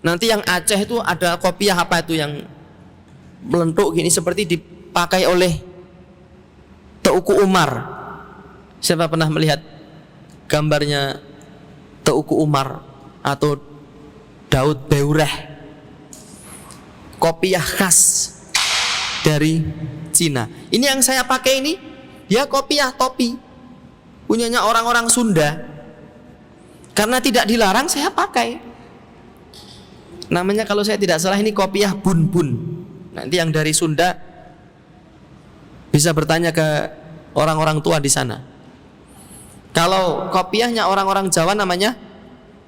Nanti yang Aceh itu ada kopiah apa itu yang melentuk gini, seperti dipakai oleh Teuku Umar. Siapa pernah melihat gambarnya Teuku Umar atau Daud Beureh? Kopiah khas dari Cina. Ini yang saya pakai ini, dia kopiah topi punyanya orang-orang Sunda. Karena tidak dilarang, saya pakai. Namanya, kalau saya tidak salah, ini kopiah bun-bun. Nanti yang dari Sunda bisa bertanya ke orang-orang tua di sana. Kalau kopiahnya orang-orang Jawa namanya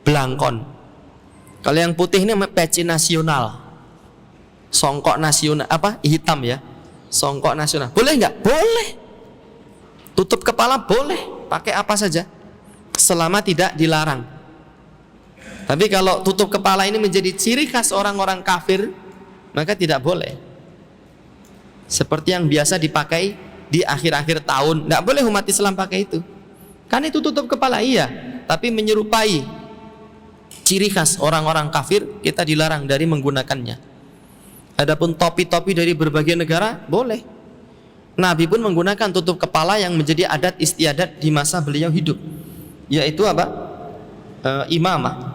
belangkon. Kalau yang putih ini peci nasional, songkok nasional, apa, hitam ya, songkok nasional. Boleh nggak? Boleh. Tutup kepala boleh, pakai apa saja, selama tidak dilarang. Tapi kalau tutup kepala ini menjadi ciri khas orang-orang kafir, maka tidak boleh. Seperti yang biasa dipakai di akhir-akhir tahun, nggak boleh umat Islam pakai itu. Kan itu tutup kepala, iya, tapi menyerupai ciri khas orang-orang kafir, kita dilarang dari menggunakannya. Adapun topi-topi dari berbagai negara boleh. Nabi pun menggunakan tutup kepala yang menjadi adat istiadat di masa beliau hidup, yaitu apa? Imamah.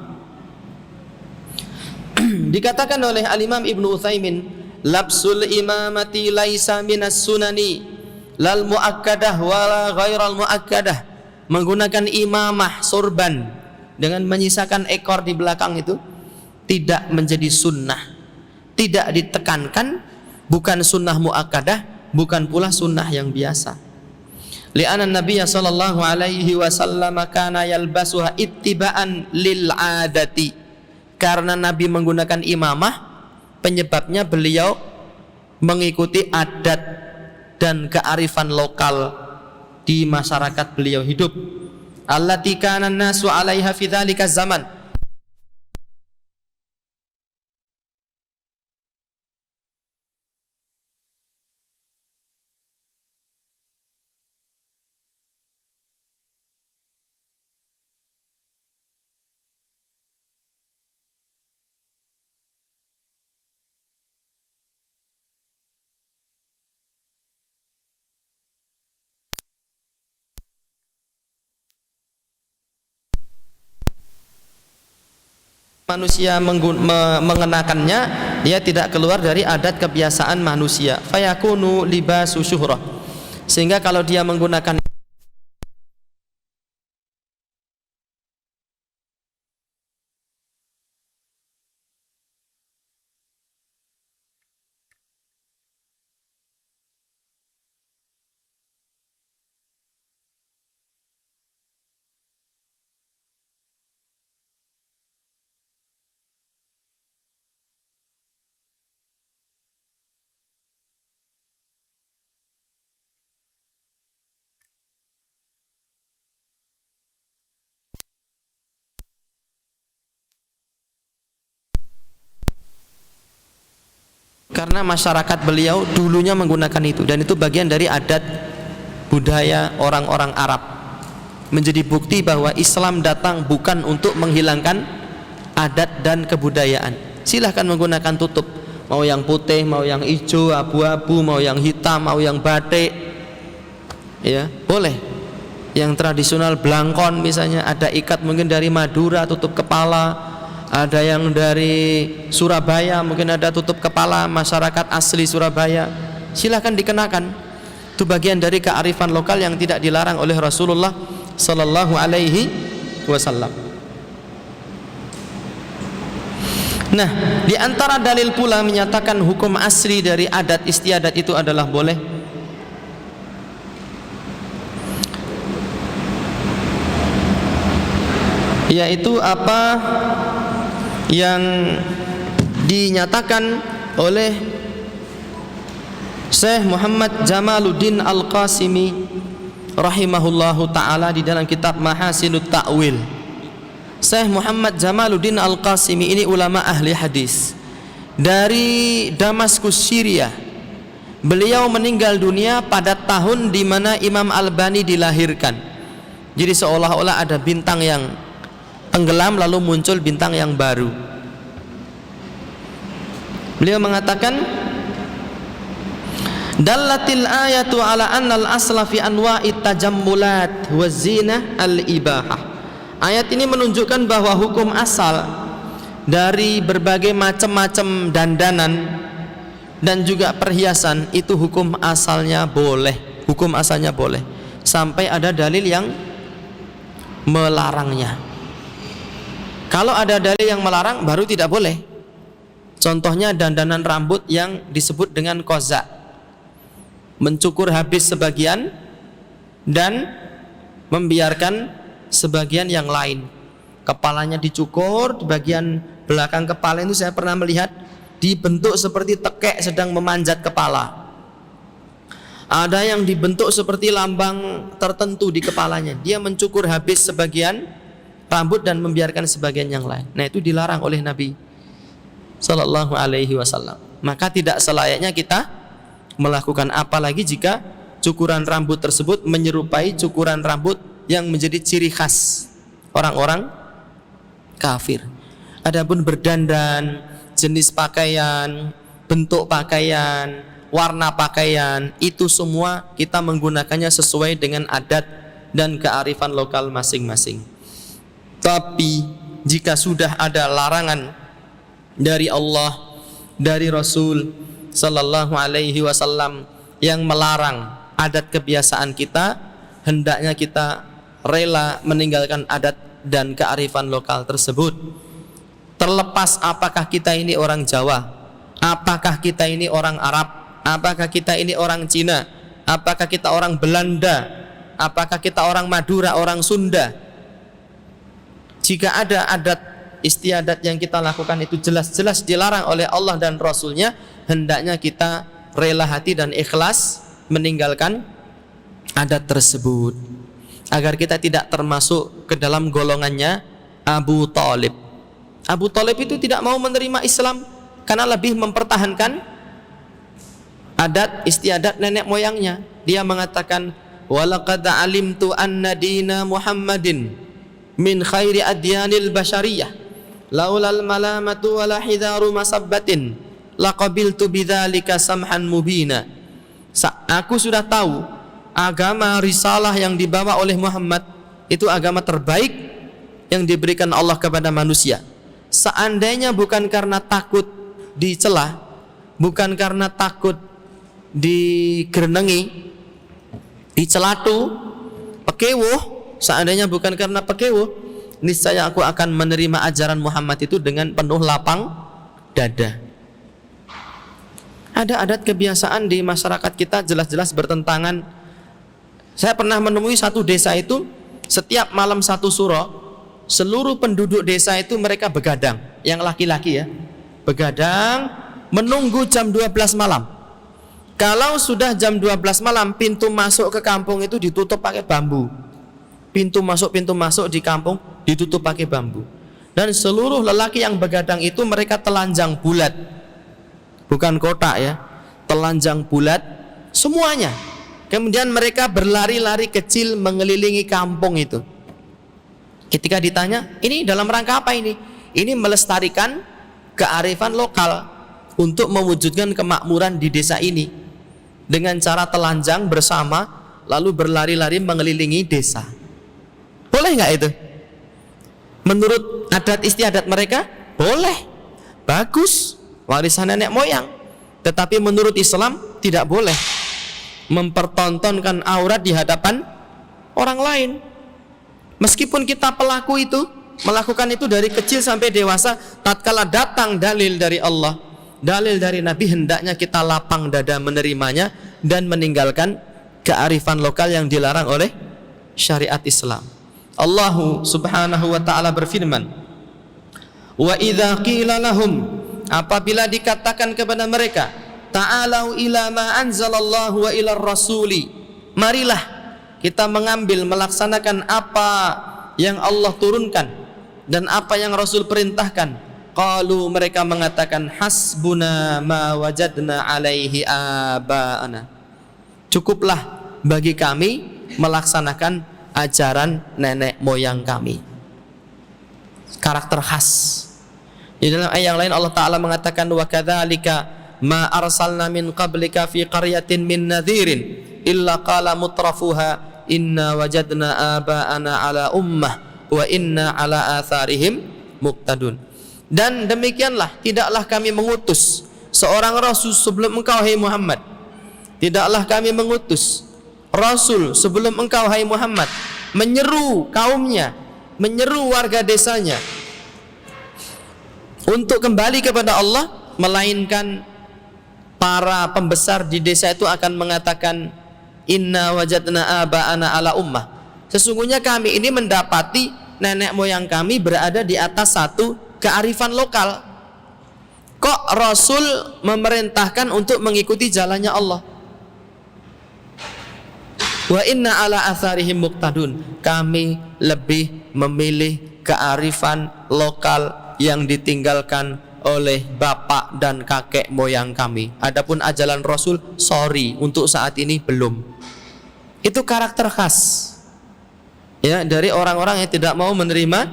Dikatakan oleh Al-Imam Ibnu Utsaimin, labsul imamati laisa minas sunani lal muakkadah wala ghairal muakkadah. Menggunakan imamah sorban dengan menyisakan ekor di belakang itu tidak menjadi sunnah, tidak ditekankan, bukan sunnah muakkadah, bukan pula sunnah yang biasa. Li'anna Nabiya sallallahu alaihi wasallam kana yalbasuha ittiba'an lil adati. Karena Nabi menggunakan imamah, penyebabnya beliau mengikuti adat dan kearifan lokal di masyarakat beliau hidup. Allati kana an-nasu 'alaiha fi dzalika zaman. Manusia mengenakannya, dia tidak keluar dari adat kebiasaan manusia. Fayakunu libasu syuhrah. Sehingga kalau dia menggunakan karena masyarakat beliau dulunya menggunakan itu, dan itu bagian dari adat budaya orang-orang Arab, menjadi bukti bahwa Islam datang bukan untuk menghilangkan adat dan kebudayaan. Silahkan menggunakan tutup, mau yang putih, mau yang hijau, abu-abu, mau yang hitam, mau yang batik, ya boleh. Yang tradisional belangkon misalnya, ada ikat mungkin dari Madura tutup kepala, ada yang dari Surabaya mungkin ada tutup kepala masyarakat asli Surabaya, silahkan dikenakan. Itu bagian dari kearifan lokal yang tidak dilarang oleh Rasulullah sallallahu alaihi wasallam. Nah, di antara dalil pula menyatakan hukum asli dari adat istiadat itu adalah boleh, yaitu apa yang dinyatakan oleh Syekh Muhammad Jamaluddin Al-Qasimi rahimahullahu ta'ala di dalam kitab Mahasinut Ta'wil. Syekh Muhammad Jamaluddin Al-Qasimi ini ulama ahli hadis dari Damaskus, Syria. Beliau meninggal dunia pada tahun di mana Imam Albani dilahirkan. Jadi seolah-olah ada bintang yang tenggelam lalu muncul bintang yang baru. Beliau mengatakan, dallatil ayatu ala annal asla fi anwa'it tajammulat wa zinah al-ibahah. Ayat ini menunjukkan bahwa hukum asal dari berbagai macam-macam dandanan dan juga perhiasan itu hukum asalnya boleh, hukum asalnya boleh, sampai ada dalil yang melarangnya. Kalau ada dalil yang melarang baru tidak boleh. Contohnya dandanan rambut yang disebut dengan koza, mencukur habis sebagian dan membiarkan sebagian yang lain. Kepalanya dicukur, di bagian belakang kepala itu saya pernah melihat dibentuk seperti tekek sedang memanjat kepala. Ada yang dibentuk seperti lambang tertentu di kepalanya. Dia mencukur habis sebagian rambut dan membiarkan sebagian yang lain. Nah, itu dilarang oleh Nabi sallallahu alaihi wasallam. Maka tidak selayaknya kita melakukan, apalagi jika cukuran rambut tersebut menyerupai cukuran rambut yang menjadi ciri khas orang-orang kafir. Adapun berdandan, jenis pakaian, bentuk pakaian, warna pakaian, itu semua kita menggunakannya sesuai dengan adat dan kearifan lokal masing-masing. Tapi jika sudah ada larangan dari Allah, dari Rasul sallallahu alaihi wasallam yang melarang adat kebiasaan kita, hendaknya kita rela meninggalkan adat dan kearifan lokal tersebut. Terlepas apakah kita ini orang Jawa, apakah kita ini orang Arab, apakah kita ini orang Cina, apakah kita orang Belanda, apakah kita orang Madura, orang Sunda. Jika ada adat istiadat yang kita lakukan itu jelas-jelas dilarang oleh Allah dan Rasulnya, hendaknya kita rela hati dan ikhlas meninggalkan adat tersebut, agar kita tidak termasuk ke dalam golongannya Abu Thalib. Abu Thalib itu tidak mau menerima Islam karena lebih mempertahankan adat istiadat nenek moyangnya. Dia mengatakan, walaqad alimtu anna dina Muhammadin min khairi adyanil bashariyah laulal malamatu wala hidharu masabbatin laqabiltu bidzalika samhan mubina. Aku sudah tahu agama risalah yang dibawa oleh Muhammad itu agama terbaik yang diberikan Allah kepada manusia. Seandainya bukan karena takut dicela, bukan karena takut digerenengi, dicelatu, pekewuh, seandainya bukan karena pekewuh, niscaya aku akan menerima ajaran Muhammad itu dengan penuh lapang dada. Ada adat kebiasaan di masyarakat kita jelas-jelas bertentangan. Saya pernah menemui satu desa itu, setiap malam satu suro, seluruh penduduk desa itu mereka begadang, yang laki-laki ya, begadang menunggu jam 12 malam. Kalau sudah jam 12 malam, pintu masuk ke kampung itu ditutup pakai bambu. Pintu masuk di kampung ditutup pakai bambu. Dan seluruh lelaki yang begadang itu mereka telanjang bulat, bukan kotak ya, telanjang bulat semuanya. Kemudian mereka berlari-lari kecil mengelilingi kampung itu. Ketika ditanya, ini dalam rangka apa ini? Ini melestarikan kearifan lokal untuk mewujudkan kemakmuran di desa ini dengan cara telanjang bersama lalu berlari-lari mengelilingi desa. Boleh nggak itu? Menurut adat istiadat mereka, boleh, bagus, warisan nenek moyang. Tetapi menurut Islam tidak boleh mempertontonkan aurat di hadapan orang lain. Meskipun kita pelaku itu melakukan itu dari kecil sampai dewasa, tatkala datang dalil dari Allah, dalil dari Nabi, hendaknya kita lapang dada menerimanya dan meninggalkan kearifan lokal yang dilarang oleh syariat Islam. Allah Subhanahu wa taala berfirman, "Wa idza qila lahum," apabila dikatakan kepada mereka, "Ta'alau ila ma anzalallahu wa ila rasuli," marilah kita mengambil melaksanakan apa yang Allah turunkan dan apa yang Rasul perintahkan. Qalu, mereka mengatakan, hasbuna ma wajadna alaihi aba'ana. Cukuplah bagi kami melaksanakan ajaran nenek moyang kami. Karakter khas. Di dalam ayat yang lain Allah Ta'ala mengatakan, wa kadzalika ma arsalna min qablika fi qaryatin min nadhirin illa qala mutrafuha inna wajadna aba'ana ala ummah wa inna ala atharihim muqtadun. Dan demikianlah, tidaklah kami mengutus seorang rasul sebelum engkau hai Muhammad. Tidaklah kami mengutus rasul sebelum engkau hai Muhammad menyeru kaumnya, menyeru warga desanya untuk kembali kepada Allah, melainkan para pembesar di desa itu akan mengatakan, inna wajadna aba'ana ala ummah. Sesungguhnya kami ini mendapati nenek moyang kami berada di atas satu kearifan lokal. Kok Rasul memerintahkan untuk mengikuti jalannya Allah? Wa inna ala atharihim muqtadun. Kami lebih memilih kearifan lokal yang ditinggalkan oleh bapak dan kakek moyang kami. Adapun ajaran Rasul, sorry, untuk saat ini belum. Itu karakter khas ya dari orang-orang yang tidak mau menerima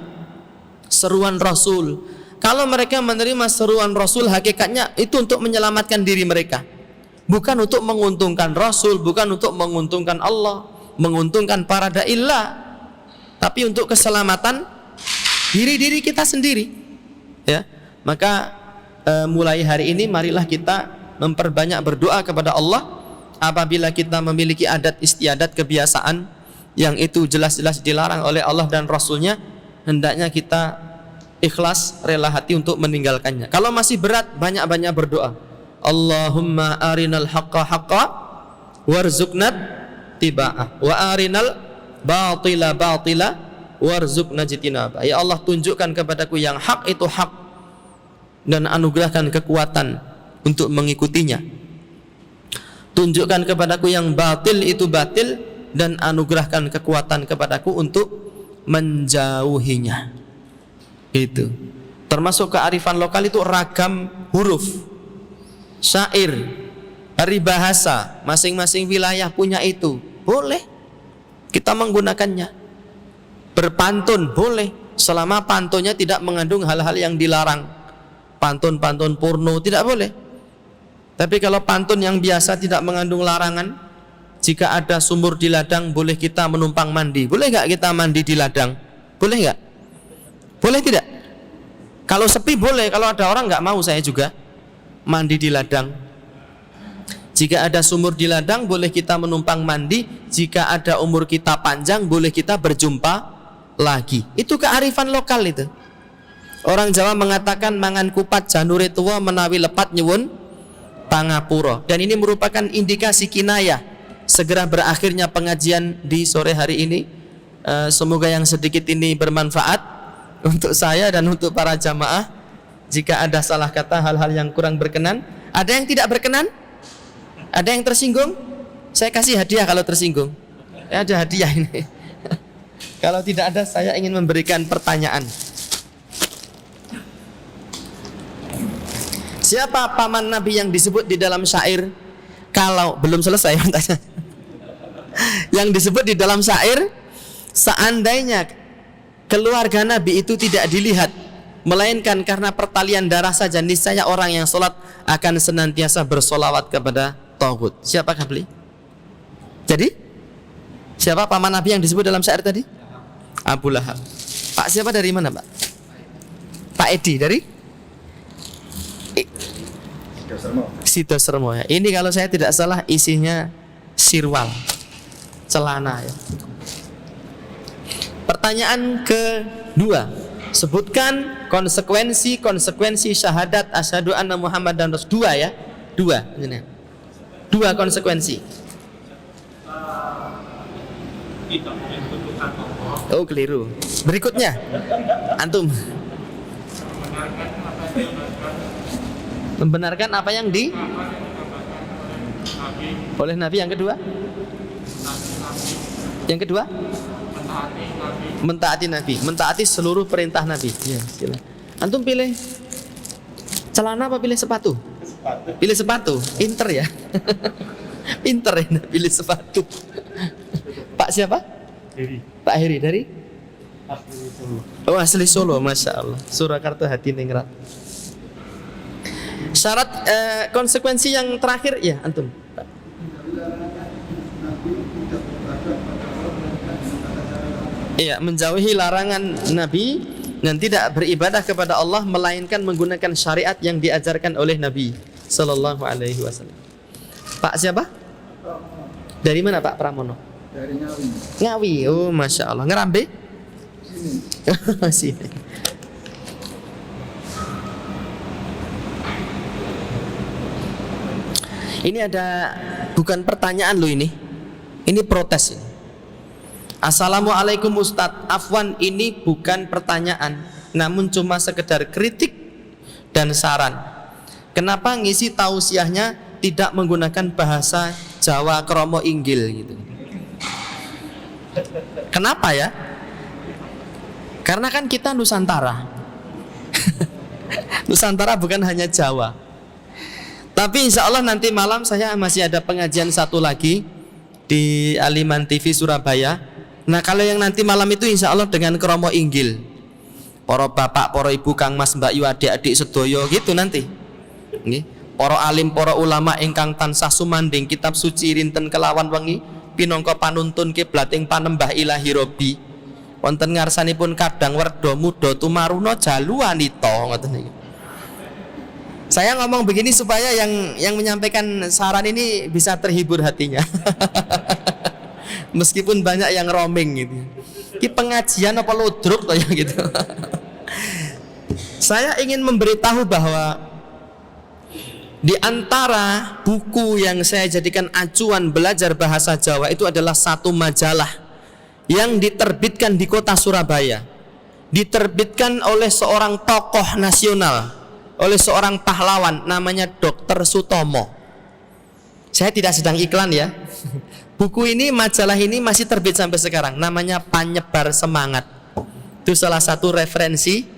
seruan Rasul. Kalau mereka menerima seruan Rasul, hakikatnya itu untuk menyelamatkan diri mereka, bukan untuk menguntungkan Rasul, bukan untuk menguntungkan Allah, menguntungkan para da'illah, tapi untuk keselamatan diri kita sendiri. Ya, maka mulai hari ini marilah kita memperbanyak berdoa kepada Allah. Apabila kita memiliki adat istiadat, kebiasaan yang itu jelas-jelas dilarang oleh Allah dan Rasulnya, hendaknya kita ikhlas, rela hati untuk meninggalkannya. Kalau masih berat, banyak-banyak berdoa. Allahumma arinal haqqa haqqa warzuqna tiba'ah wa arinal batila batila warzuqna jitinabah. Ya Allah, tunjukkan kepadaku yang hak itu hak dan anugerahkan kekuatan untuk mengikutinya. Tunjukkan kepadaku yang batil itu batil dan anugerahkan kekuatan kepadaku untuk menjauhinya. Itu termasuk kearifan lokal, itu ragam huruf, syair, peribahasa, masing-masing wilayah punya itu. Boleh kita menggunakannya. Berpantun boleh, selama pantunnya tidak mengandung hal-hal yang dilarang. Pantun-pantun porno tidak boleh. Tapi kalau pantun yang biasa tidak mengandung larangan, jika ada sumur di ladang, boleh kita menumpang mandi. Boleh nggak kita mandi di ladang? Boleh nggak? Boleh tidak? Kalau sepi boleh, kalau ada orang nggak mau saya juga mandi di ladang. Jika ada sumur di ladang, boleh kita menumpang mandi. Jika ada umur kita panjang, boleh kita berjumpa lagi. Itu kearifan lokal itu. Orang Jawa mengatakan mangan kupat janure tua menawi lepat nyuwun pangapura. Dan ini merupakan indikasi kinayah segera berakhirnya pengajian di sore hari ini. Semoga yang sedikit ini bermanfaat untuk saya dan untuk para jamaah. Jika ada salah kata, hal-hal yang kurang berkenan, ada yang tidak berkenan, ada yang tersinggung, saya kasih hadiah kalau tersinggung. Ada hadiah ini. Kalau tidak ada, saya ingin memberikan pertanyaan. Siapa paman Nabi yang disebut di dalam syair? Kalau belum selesai tanya. Yang disebut di dalam syair, seandainya keluarga Nabi itu tidak dilihat, melainkan karena pertalian darah saja, niscaya orang yang sholat akan senantiasa bersolawat kepada tauhid. Siapakah beliau? Jadi siapa paman Nabi yang disebut dalam syair tadi? Abu Lahab. Pak siapa dari mana, Pak? Pak Edi dari Sidosermo ya. Ini kalau saya tidak salah isinya sirwal, celana ya. Pertanyaan kedua, sebutkan konsekuensi syahadat asyhadu anna Muhammadan Rasul. Dua ya, dua konsekuensi. Oh keliru. Berikutnya, antum membenarkan apa yang di oleh Nabi. Yang kedua mentaati Nabi, mentaati seluruh perintah Nabi. Ya, silakan. Antum pilih celana apa pilih sepatu? Pilih sepatu. Pinter ya. Pinter ya pilih sepatu. Pak siapa? Heri. Pak Heri dari? Asli Solo. Oh asli Solo, masya Allah. Surakarta hati ningrat. Syarat konsekuensi yang terakhir ya antum. Iya, menjauhi larangan Nabi dan tidak beribadah kepada Allah melainkan menggunakan syariat yang diajarkan oleh Nabi sallallahu alaihi wasallam. Pak siapa? Dari mana Pak Pramono? Dari Ngawi. Ngawi. Oh, masya Allah. Ngerambe? Sini. Ini ada bukan pertanyaan lo ini protes ini. Assalamualaikum Ustadz, afwan ini bukan pertanyaan, namun cuma sekedar kritik dan saran. Kenapa ngisi tausiahnya tidak menggunakan bahasa Jawa kromo inggil gitu? Kenapa ya? Karena kan kita Nusantara. Nusantara bukan hanya Jawa. Tapi insya Allah nanti malam saya masih ada pengajian satu lagi di Aliman TV Surabaya. Nah kalau yang nanti malam itu insya Allah dengan kromo inggil. para bapak, para ibu, kang mas, mbak yu, adik-adik sedaya gitu nanti. Nggih. Para alim, para ulama ingkang tansah sumanding kitab suci rinten kelawan wengi pinangka panuntun kiblating panembah ilahi Rabbi. Wonten ngarsanipun kadang werda muda tumaruna jalu wanita ngoten niki. Saya ngomong begini supaya yang menyampaikan saran ini bisa terhibur hatinya. Meskipun banyak yang roaming gitu. Ki pengajian apa ludruk ya gitu. Saya ingin memberitahu bahwa di antara buku yang saya jadikan acuan belajar bahasa Jawa itu adalah satu majalah yang diterbitkan di kota Surabaya, diterbitkan oleh seorang tokoh nasional, oleh seorang pahlawan namanya Dr. Sutomo. Saya tidak sedang iklan ya. Buku ini, majalah ini masih terbit sampai sekarang, namanya Panyebar Semangat. Itu salah satu referensi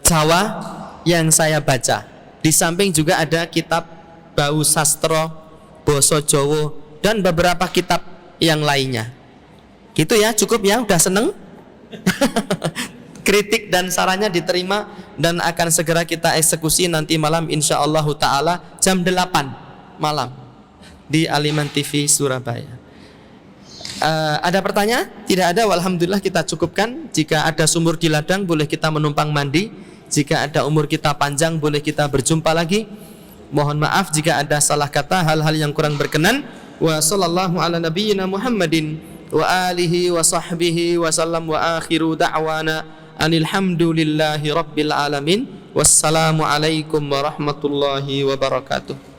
Jawa yang saya baca. Di samping juga ada kitab Bau Sastro, Boso Jowo, dan beberapa kitab yang lainnya. Gitu ya, cukup ya, udah seneng? Kritik dan sarannya diterima dan akan segera kita eksekusi nanti malam insyaallah ta'ala jam 8 malam di Aliman TV Surabaya. Ada pertanyaan? Tidak ada, alhamdulillah kita cukupkan. Jika ada sumur di ladang boleh kita menumpang mandi. Jika ada umur kita panjang boleh kita berjumpa lagi. Mohon maaf jika ada salah kata, hal-hal yang kurang berkenan. Wa sallallahu ala nabiyyina Muhammadin wa alihi wa sahbihi wa sallam wa akhiru da'wana anilhamdulillahi rabbil alamin. Wassalamu alaikum warahmatullahi wabarakatuh.